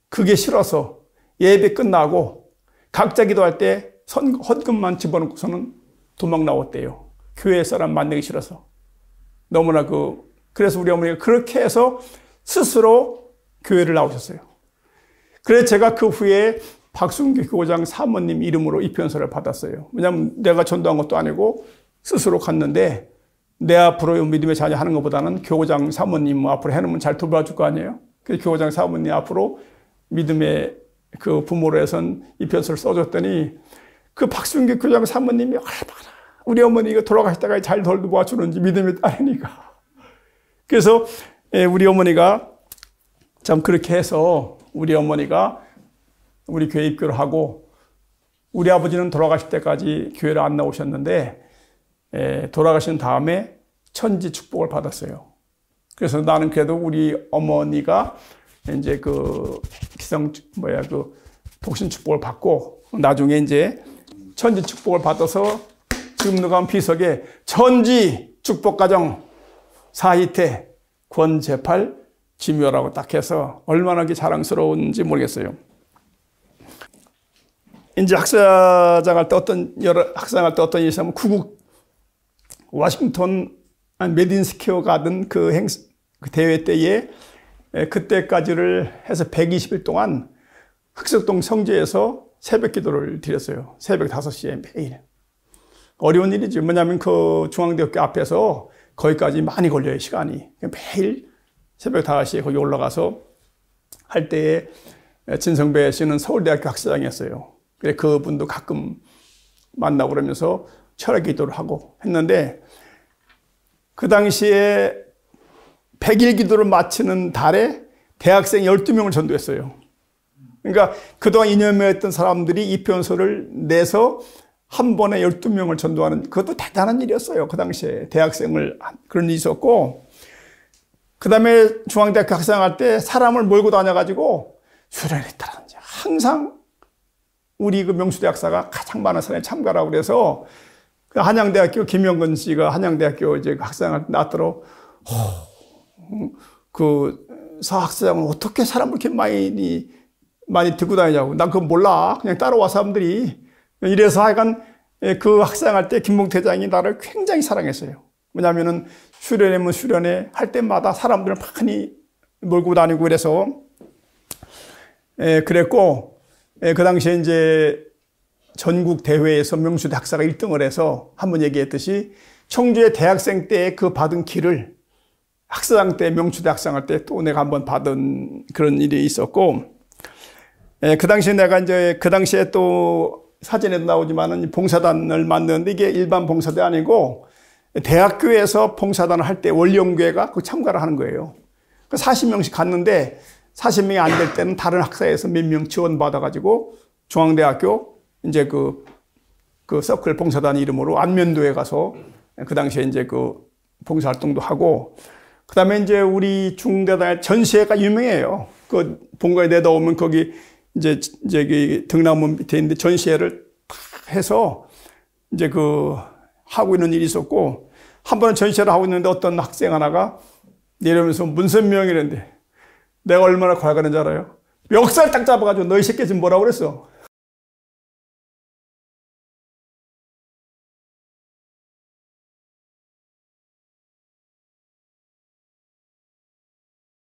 그게 싫어서 예배 끝나고 각자 기도할 때 헌금만 집어넣고서는 도망 나왔대요. 교회 사람 만나기 싫어서. 너무나 그래서 우리 어머니가 그렇게 해서 스스로 교회를 나오셨어요. 그래서 제가 그 후에 박순규 교장 사모님 이름으로 입현서를 받았어요. 왜냐하면 내가 전도한 것도 아니고 스스로 갔는데 내 앞으로 믿음의 자녀 하는 것보다는 교장 사모님 앞으로 해놓으면 잘 돌봐줄 거 아니에요. 그래서 교장 사모님 앞으로 믿음의 그 부모로 해선 입현서를 써줬더니 그 박순규 교장 사모님이 얼마나 우리 어머니가 돌아가실 때까지 잘 돌봐주는지 믿음의 딸이니까. 그래서 우리 어머니가 참 그렇게 해서 우리 어머니가 우리 교회 입교를 하고 우리 아버지는 돌아가실 때까지 교회를 안 나오셨는데 돌아가신 다음에 천지 축복을 받았어요. 그래서 나는 그래도 우리 어머니가 이제 독신 축복을 받고 나중에 이제 천지 축복을 받아서 지금 누가 비석에 천지 축복가정 사희태 권재팔 지묘라고 딱 해서 얼마나 자랑스러운지 모르겠어요. 이제 학사장 할 때 학사장 할 때 어떤 일이 있으면 구국 워싱턴 메딘스퀘어 가든 그 대회 때에 그때까지를 해서 120일 동안 흑석동 성지에서 새벽 기도를 드렸어요. 새벽 5시에 매일. 어려운 일이지. 뭐냐면 그 중앙대학교 앞에서 거기까지 많이 걸려요, 시간이. 매일 새벽 5시에 거기 올라가서 할 때에 진성배 씨는 서울대학교 학사장이었어요. 그래 그분도 가끔 만나고 그러면서 철학 기도를 하고 했는데 그 당시에 100일 기도를 마치는 달에 대학생 12명을 전도했어요. 그러니까 그동안 이념했던 사람들이 입현서를 내서 한 번에 12명을 전도하는 그것도 대단한 일이었어요. 그 당시에 대학생을 그런 일이 있었고 그 다음에 중앙대학교 학생할 때 사람을 몰고 다녀가지고 수련했다든지 항상 우리 그 명수대학사가 가장 많은 사람이 참가라고 그래서 그 한양대학교 김영근 씨가 한양대학교 이제 학생을 낳도록 그 사학사장은 어떻게 사람을 이렇게 많이 들고 다니냐고. 난 그거 몰라. 그냥 따라와 사람들이. 이래서 하여간 그 학생할 때 김봉태 회장이 나를 굉장히 사랑했어요. 왜냐하면은 수련회면 수련회 할 때마다 사람들을 많이 몰고 다니고 그래서 그랬고 그 당시에 이제 전국 대회에서 명수대 학사가 1등을 해서 한번 얘기했듯이 청주의 대학생 때 그 받은 길을 학사장 때 명수대 학생할 때 또 내가 한번 받은 그런 일이 있었고 그 당시에 내가 이제 그 당시에 또 사진에도 나오지만은 봉사단을 만드는데 이게 일반 봉사대 아니고 대학교에서 봉사단을 할 때 원리연구회가 그 참가를 하는 거예요. 40명씩 갔는데 40명이 안 될 때는 다른 학사에서 몇 명 지원받아가지고 중앙대학교 이제 그 서클 봉사단 이름으로 안면도에 가서 그 당시에 이제 그 봉사활동도 하고 그 다음에 이제 우리 중대단의 전시회가 유명해요. 그 본거에 내다오면 거기 이제 등나무 밑에 있는데 전시회를 해서 이제 하고 있는 일이 있었고 한 번은 전시회를 하고 있는데 어떤 학생 하나가 내려오면서 문선명이랬는데 내가 얼마나 과거는지 알아요? 멱살 딱 잡아가지고 너희 새끼 지금 뭐라고 그랬어?